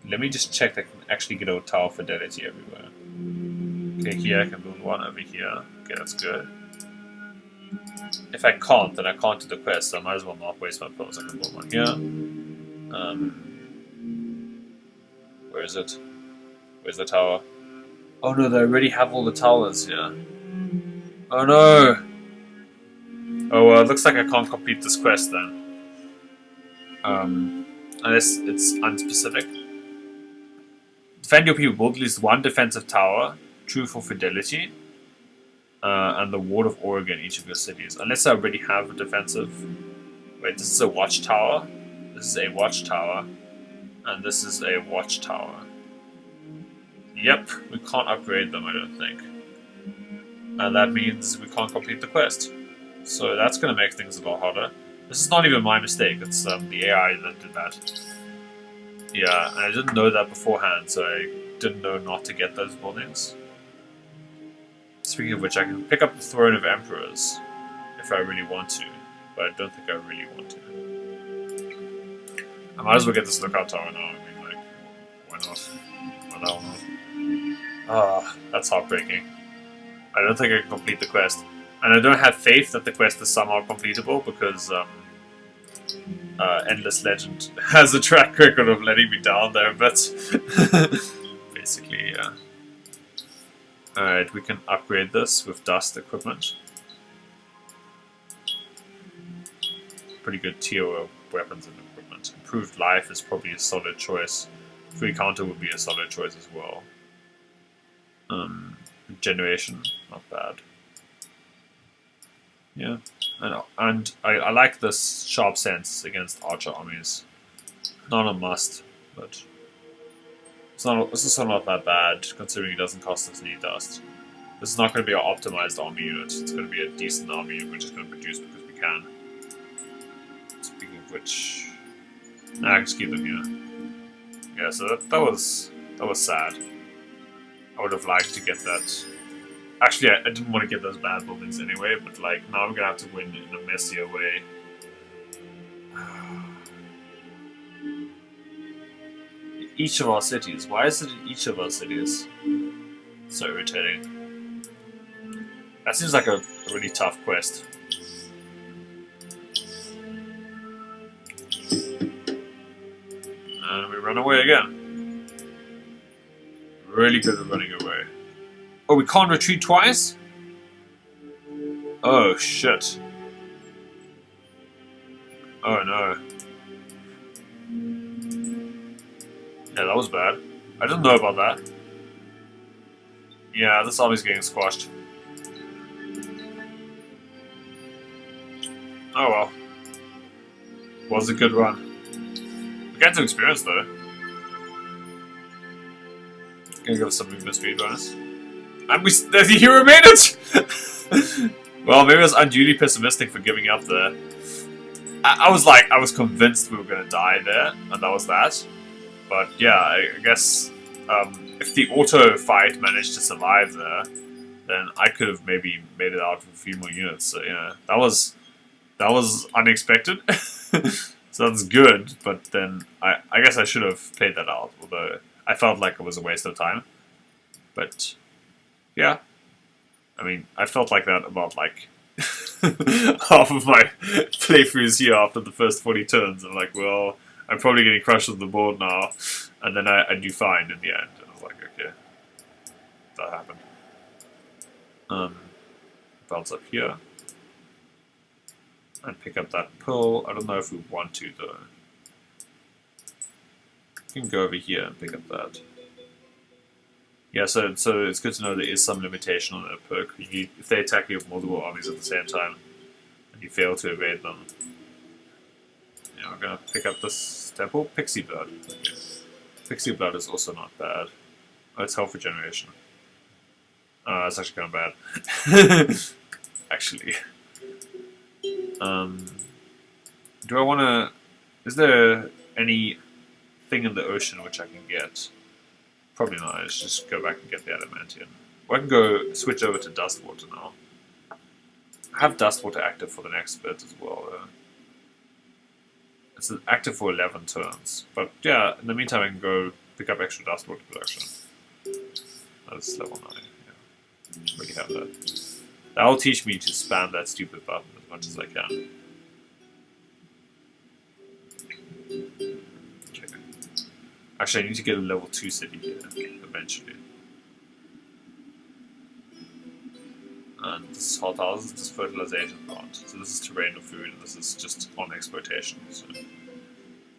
Let me just check that I can actually get a tower fidelity everywhere. Okay, here I can build one over here. Okay, that's good. If I can't, then I can't do the quest, so I might as well not waste my pearls. I can build one here. Where is it? Where's the tower? Oh no, they already have all the towers here. Oh no! Oh well, it looks like I can't complete this quest then. Unless it's unspecific. Defend your people, build at least one defensive tower, true for fidelity, and the Ward of Oregon in each of your cities. Unless I already have a defensive... Wait, this is a watchtower, this is a watchtower, and this is a watchtower. Yep, we can't upgrade them, I don't think. And that means we can't complete the quest. So that's going to make things a lot harder. This is not even my mistake, it's the AI that did that. Yeah, and I didn't know that beforehand, so I didn't know not to get those buildings. Speaking of which, I can pick up the Throne of Emperors if I really want to, but I don't think I really want to. I might as well get this lookout tower now, I mean, like, why not? Why not? Ah, that's heartbreaking. I don't think I can complete the quest. And I don't have faith that the quest is somehow completable, because Endless Legend has a track record of letting me down there, but basically, yeah. Alright, we can upgrade this with dust equipment. Pretty good tier weapons and equipment. Improved life is probably a solid choice. Free counter would be a solid choice as well. Regeneration, not bad. Yeah, I know. And I like this sharp sense against archer armies. Not a must, but it's also not that bad, considering it doesn't cost us any dust. This is not going to be our optimized army unit. It's going to be a decent army unit we're just going to produce because we can. Speaking of which, I can just keep them here. Yeah, so that was sad. I would have liked to get that. Actually, I didn't want to get those bad buildings anyway, but like now I'm gonna have to win in a messier way. Each of our cities. Why is it in each of our cities? So irritating. That seems like a really tough quest. And we run away again. Really good at running away. Oh, we can't retreat twice? Oh, shit. Oh, no. Yeah, that was bad. I didn't know about that. Yeah, this army's getting squashed. Oh, well. Was a good run. We got some experience, though. Gonna give us some movement speed bonus. And the hero made it! Well, maybe I was unduly pessimistic for giving up there. I was convinced we were gonna die there, and that was that. But yeah, I guess if the auto fight managed to survive there, then I could have maybe made it out with a few more units. So yeah, that was unexpected. So that's good, but then I guess I should have played that out, although I felt like it was a waste of time. But yeah, I mean, I felt like that about like half of my playthroughs here after the first 40 turns. I'm like, well, I'm probably getting crushed on the board now, and then I do fine in the end. And I was like, okay, that happened. Bounce up here and pick up that pearl. I don't know if we want to though. We can go over here and pick up that. Yeah, so it's good to know there is some limitation on that perk. If they attack you with multiple armies at the same time, and you fail to evade them. Yeah, we're gonna pick up this temple. Pixie Blood. Okay. Pixie Blood is also not bad. Oh, it's health regeneration. It's actually kind of bad. Actually. Do I want to... Is there any thing in the ocean which I can get? Probably not. Let's just go back and get the Adamantium. Or I can go switch over to Dustwater now. I have Dustwater active for the next bit as well. It's active for 11 turns. But yeah, in the meantime I can go pick up extra Dustwater production. That's level 9. Yeah. Already have that. That will teach me to spam that stupid button as much as I can. Okay. Actually, I need to get a level 2 city here, eventually. And this is hot houses, this is fertilization plant. So this is terrain of food, and this is just on exploitation. So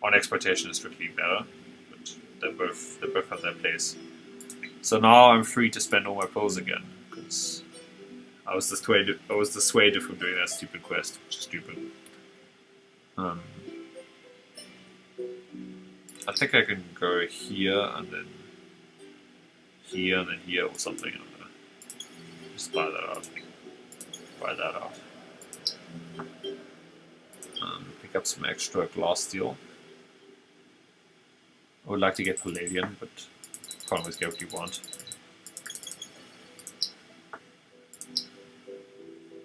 on exploitation is strictly better, but they both have their place. So now I'm free to spend all my pearls again, because I was dissuaded from doing that stupid quest, which is stupid. I think I can go here and then here and then here or something. I'm gonna just buy that out. Buy that out. Pick up some extra glass steel. I would like to get palladium, but you can't always get what you want.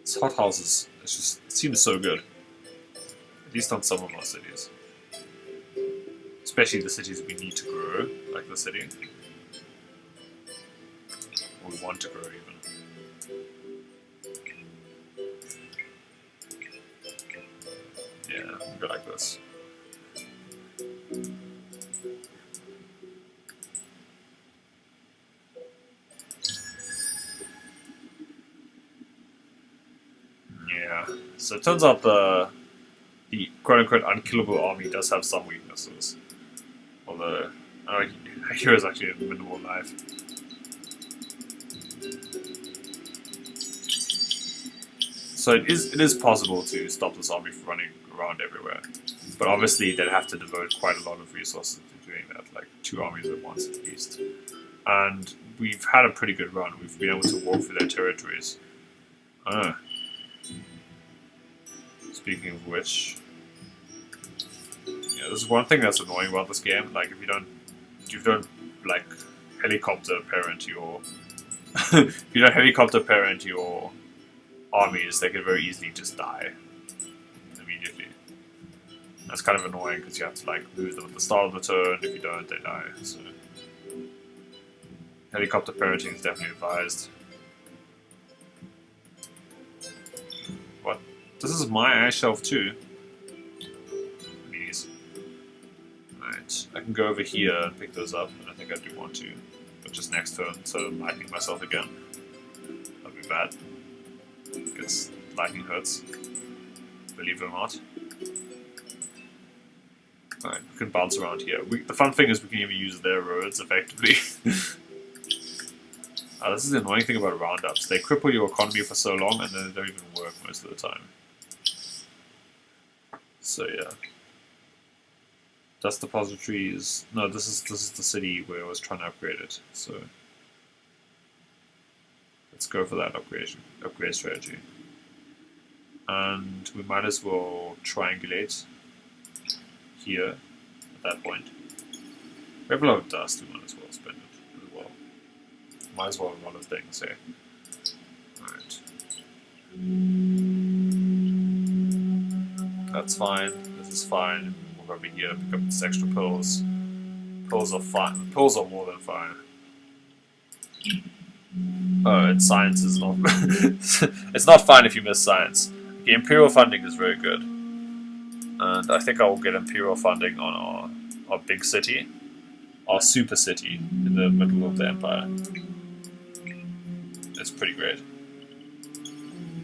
These hot houses, it seems so good. At least on some of our cities. Especially the cities we need to grow, like the city. Or we want to grow even. Yeah, we'll go like this. Yeah, so it turns out the quote-unquote unkillable army does have some weaknesses. Although, Hero is actually a minimal life. So it is possible to stop this army from running around everywhere. But obviously they'd have to devote quite a lot of resources to doing that, like 2 armies at once at least. And we've had a pretty good run. We've been able to walk through their territories. Speaking of which, yeah, this is one thing that's annoying about this game. Like if you don't like helicopter parent your if you don't helicopter parent your armies, they can very easily just die immediately. That's kind of annoying because you have to like move them at the start of the turn. If you don't, they die. So helicopter parenting is definitely advised. What? This is my ice shelf too. Please. Right, I can go over here and pick those up, and I think I do want to, but just next turn, so I'm lightning myself again. That'd be bad. Because lightning hurts, believe it or not. Alright, we can bounce around here. The fun thing is we can even use their roads effectively. This is the annoying thing about roundups. They cripple your economy for so long and then they don't even work most of the time. So yeah. Dust depositories. No, this is the city where I was trying to upgrade it. So let's go for that upgrade strategy. And we might as well triangulate here at that point. We have a lot of dust, we might as well spend it as well. Might as well run as things here. That's fine. This is fine. Move over here, pick up this extra pills. Pills are fine. Pills are more than fine. Oh, and science is not... it's not fine if you miss science. Okay, Imperial funding is very good. And I think I will get Imperial funding on our big city. Our super city in the middle of the Empire. It's pretty great.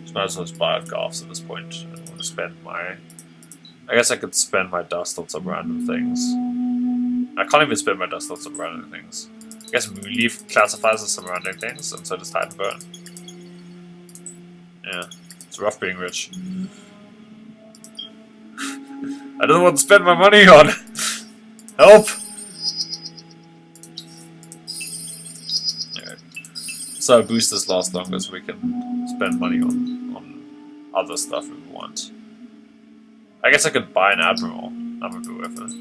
Just might as well just buy Goths at this point. I don't want to spend my... I guess I could spend my dust on some random things. I can't even spend my dust on some random things. I guess Moonleaf classifies as some random things, and so does Titanburn. Yeah, it's rough being rich. I don't know what to spend my money on! Help! Alright. So our boosters last longer so we can spend money on other stuff if we want. I guess I could buy an Admiral. That would be worth it.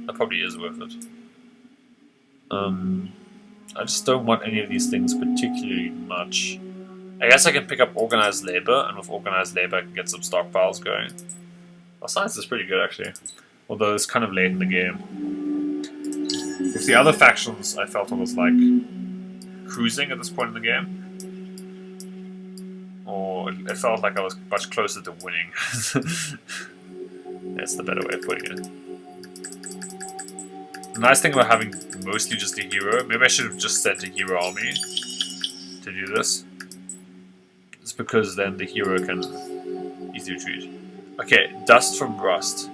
That probably is worth it. I just don't want any of these things particularly much. I guess I can pick up Organized Labor, and with Organized Labor I can get some stockpiles going. Well, science is pretty good actually, although it's kind of late in the game. With the other factions, I felt I was like cruising at this point in the game. Or it felt like I was much closer to winning. That's the better way of putting it. The nice thing about having mostly just a hero, maybe I should have just sent a hero army to do this. It's because then the hero can easily retreat. Okay, Dust from Rust.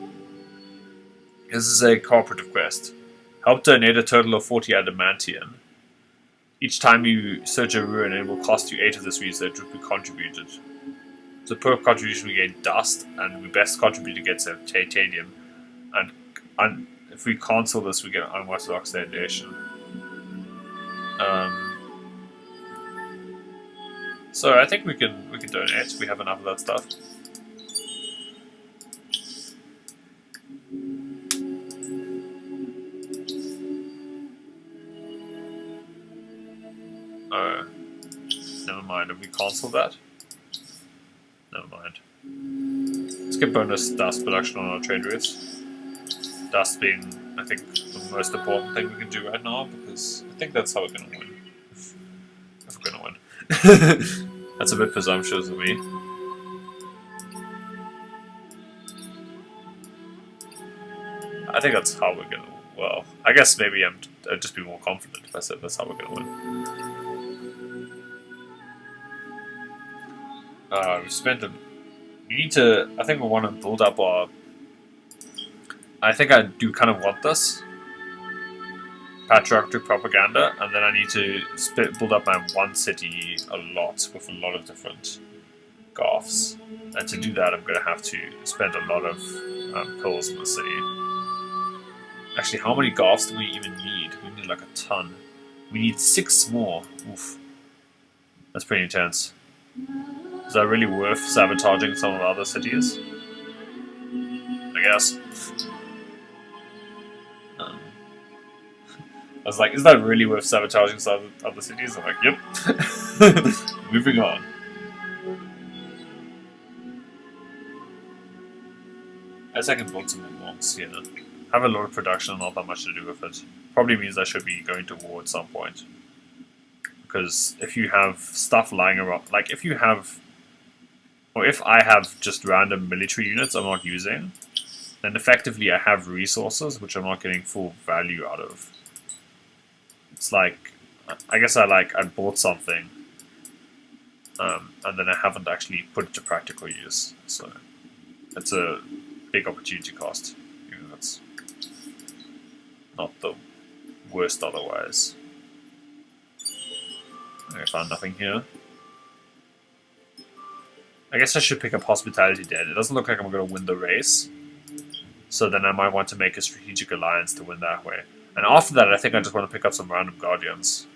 This is a cooperative quest. Help donate a total of 40 adamantium. Each time you search a ruin, it will cost you 8 of this research, which will be contributed. So per contribution we gain dust, and we best contribute to get some titanium. And if we cancel this, we get unorthodox radiation. So I think we can donate. We have enough of that stuff. Never mind, have we cancelled that? Never mind. Let's get bonus dust production on our trade routes. Dust being, I think, the most important thing we can do right now, because I think that's how we're going to win. If we're going to win. That's a bit presumptuous of me. I think that's how we're going to, well, I guess maybe I'd just be more confident if I said that's how we're going to win. We've spent we need to, I think we want to build up our, I think I do kind of want this. Patriotic propaganda, and then I need to build up my one city a lot, with a lot of different Goths. And to do that I'm going to have to spend a lot of pills in the city. Actually, how many Goths do we even need? We need like a ton. We need 6 more. Oof. That's pretty intense. Is that really worth sabotaging some of the other cities? I guess. I was like, is that really worth sabotaging some other cities? I'm like, yep. Moving on. I guess I can build some more monks here. Have a lot of production, not that much to do with it. Probably means I should be going to war at some point. Because if you have stuff lying around, like if you have, or if I have just random military units I'm not using, then effectively I have resources which I'm not getting full value out of. It's like, I guess I bought something, and then I haven't actually put it to practical use. So it's a big opportunity cost. You know, that's not the worst otherwise. I found nothing here. I guess I should pick up Hospitality Dead. It doesn't look like I'm going to win the race. So then I might want to make a strategic alliance to win that way. And after that, I think I just want to pick up some random Guardians.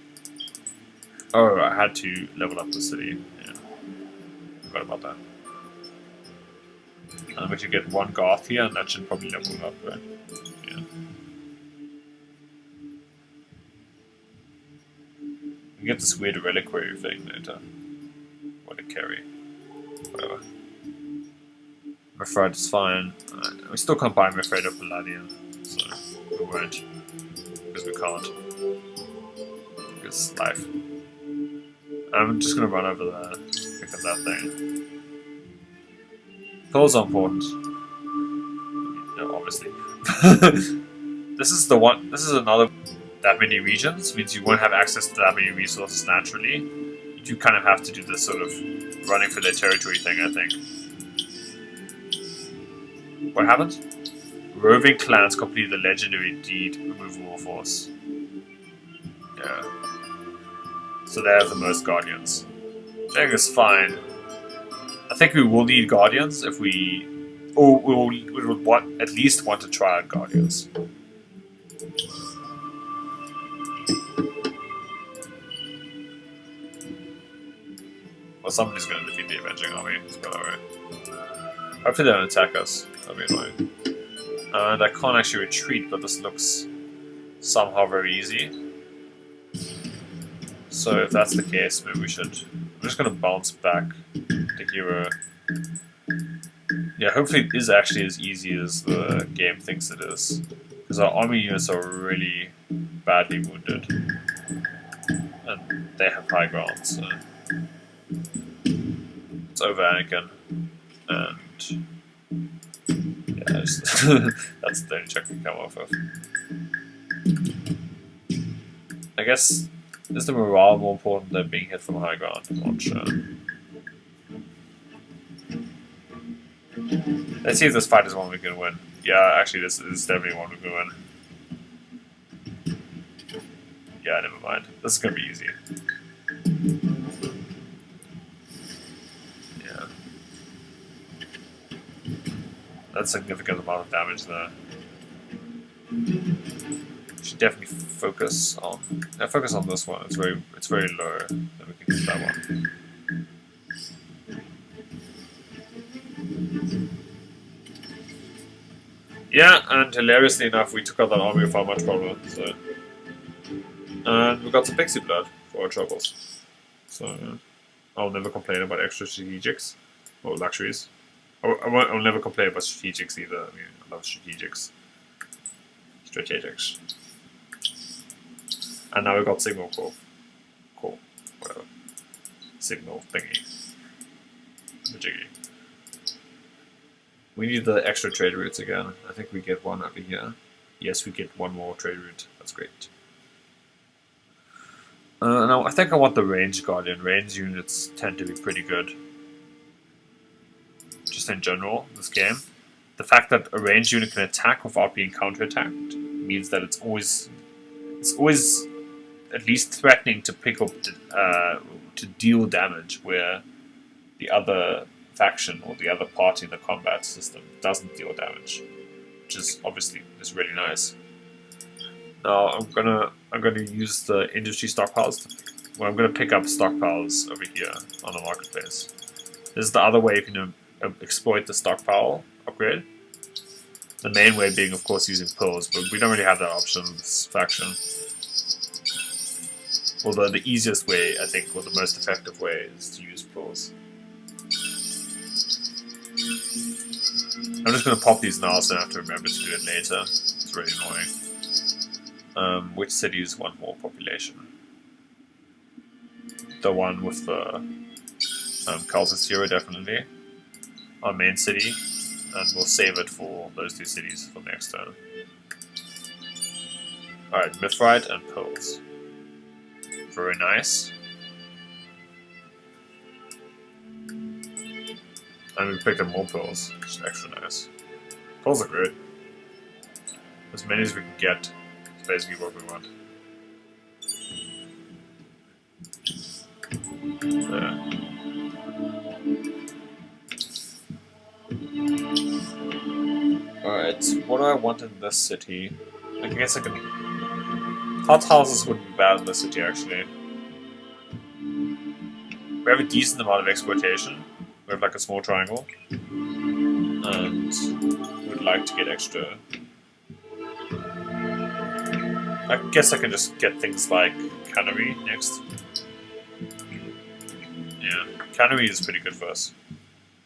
Oh, I had to level up the city. Yeah. Forgot about that. And we should get 1 Goth here, and that should probably level up, right? Yeah. We get this weird reliquary thing later. What to carry. Whatever. Mithraid is fine. We still can't buy Mithraid or Palladium, so we won't. Because we can't. Because life. I'm just gonna run over there, pick up that thing. Pearls are important. No, obviously. This is the one. This is another. That many regions means you won't have access to that many resources naturally. You do kind of have to do this sort of running for their territory thing, I think. What happened? Roving clans complete the legendary deed, remove Warforce. Yeah. So they have the most guardians. I think it's fine. I think we will need guardians if we... Or we would at least want to try out guardians. Well, somebody's going to defeat the Avenging Army. Let's go that way. Hopefully they don't attack us. That'd be annoying. And I can't actually retreat, but this looks somehow very easy. So if that's the case, maybe we should... I'm just going to bounce back to hero. Yeah, hopefully it is actually as easy as the game thinks it is. Because our army units are really badly wounded. And they have high ground, so... It's over Anakin. And... Yeah, just that's the only check we can come off of. I guess... Is the morale more important than being hit from high ground? I'm not sure. Let's see if this fight is one we can win. Yeah, actually this is definitely one we can win. Yeah, never mind. This is gonna be easy. Yeah. That's a significant amount of damage there. Should definitely focus on this one. It's very low. Then we can get that one. Yeah, and hilariously enough, we took out that army without much problem. So, and we got some pixie blood for our troubles. So I'll never complain about extra strategics or luxuries. I'll never complain about strategics either. I mean, I love strategics. Strategics. And now we've got signal core. Cool. Whatever. Signal thingy. Majiggy. We need the extra trade routes again. I think we get one over here. Yes, we get one more trade route. That's great. Now, I think I want the range guardian. Range units tend to be pretty good. Just in general, this game. The fact that a ranged unit can attack without being counterattacked means that it's always at least threatening to pick up to deal damage, where the other faction or the other party in the combat system doesn't deal damage, which is obviously really nice. Now I'm gonna use the industry stockpiles. I'm gonna pick up stockpiles over here on the marketplace. This is the other way you can exploit the stockpile upgrade. The main way being, of course, using pearls, but we don't really have that option in this faction. Although the easiest way, I think, or the most effective way, is to use pearls. I'm just going to pop these now, so I don't have to remember to do it later. It's really annoying. Which cities want more population? The one with the cultist hero, definitely. Our main city. And we'll save it for those two cities for next turn. Alright, Mithraid and Pearls. Very nice. And we picked up more Pearls, which is extra nice. Pearls are good. As many as we can get is basically what we want. Yeah. Alright, what do I want in this city? I guess I can... Hot houses wouldn't be bad in this city, actually. We have a decent amount of exploitation. We have like a small triangle. And we'd like to get extra... I guess I can just get things like cannery next. Yeah, cannery is pretty good for us.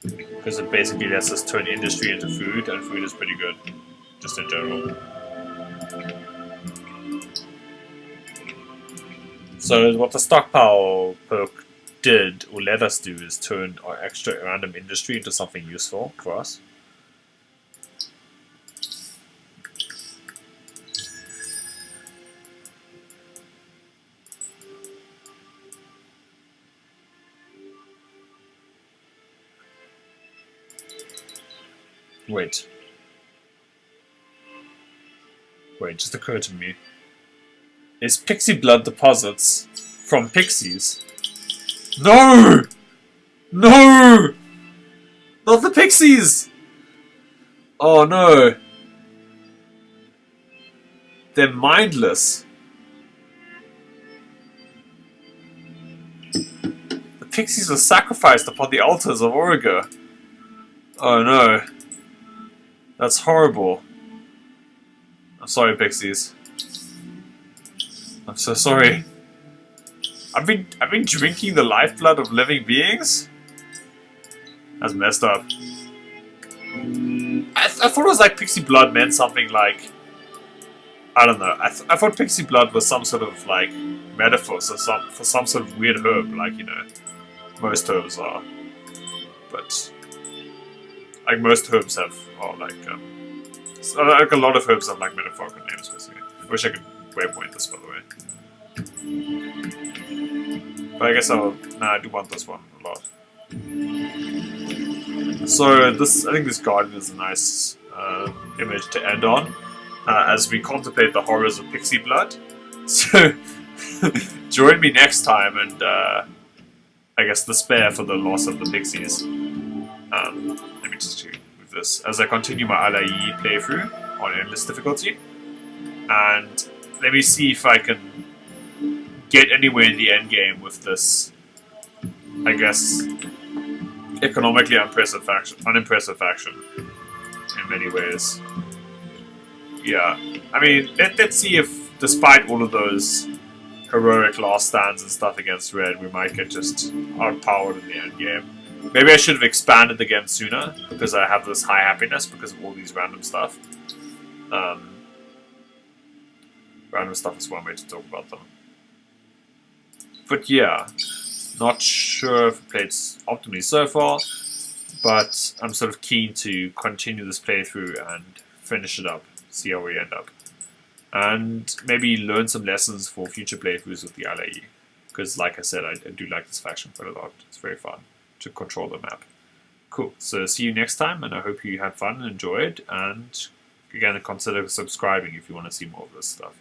Because it basically lets us turn industry into food, and food is pretty good, just in general. So what the stockpile perk did, or let us do, is turn our extra random industry into something useful for us. Wait, just occurred to me. Is pixie blood deposits from pixies? No! No! Not the pixies! Oh no. They're mindless. The pixies were sacrificed upon the altars of Origo. Oh no. That's horrible. I'm sorry, pixies. I'm so sorry. I've been drinking the lifeblood of living beings? That's messed up. I thought it was like pixie blood meant something like, I don't know. I thought pixie blood was some sort of like metaphor for some sort of weird herb, like, you know, most herbs are. But like most herbs have, or like a lot of herbs have like metaphorical names, basically. I wish I could waypoint this, by the way. But I guess I do want this one a lot. So I think this garden is a nice image to end on, as we contemplate the horrors of pixie blood. So join me next time, and I guess despair for the loss of the pixies. Let me just move this as I continue my Allayi playthrough on endless difficulty, and let me see if I can get anywhere in the end game with this, I guess, economically unimpressive faction in many ways. Yeah, I mean, let's see if, despite all of those heroic last stands and stuff against Red, we might get just outpowered in the end game. Maybe I should have expanded the game sooner, because I have this high happiness because of all these random stuff. Random stuff is one way to talk about them. But yeah, not sure if I played optimally so far, but I'm sort of keen to continue this playthrough and finish it up, see how we end up. And maybe learn some lessons for future playthroughs with the Allayi. Because like I said, I do like this faction quite a lot. It's very fun to control the map. Cool, so see you next time, and I hope you had fun and enjoyed, and again, consider subscribing if you want to see more of this stuff.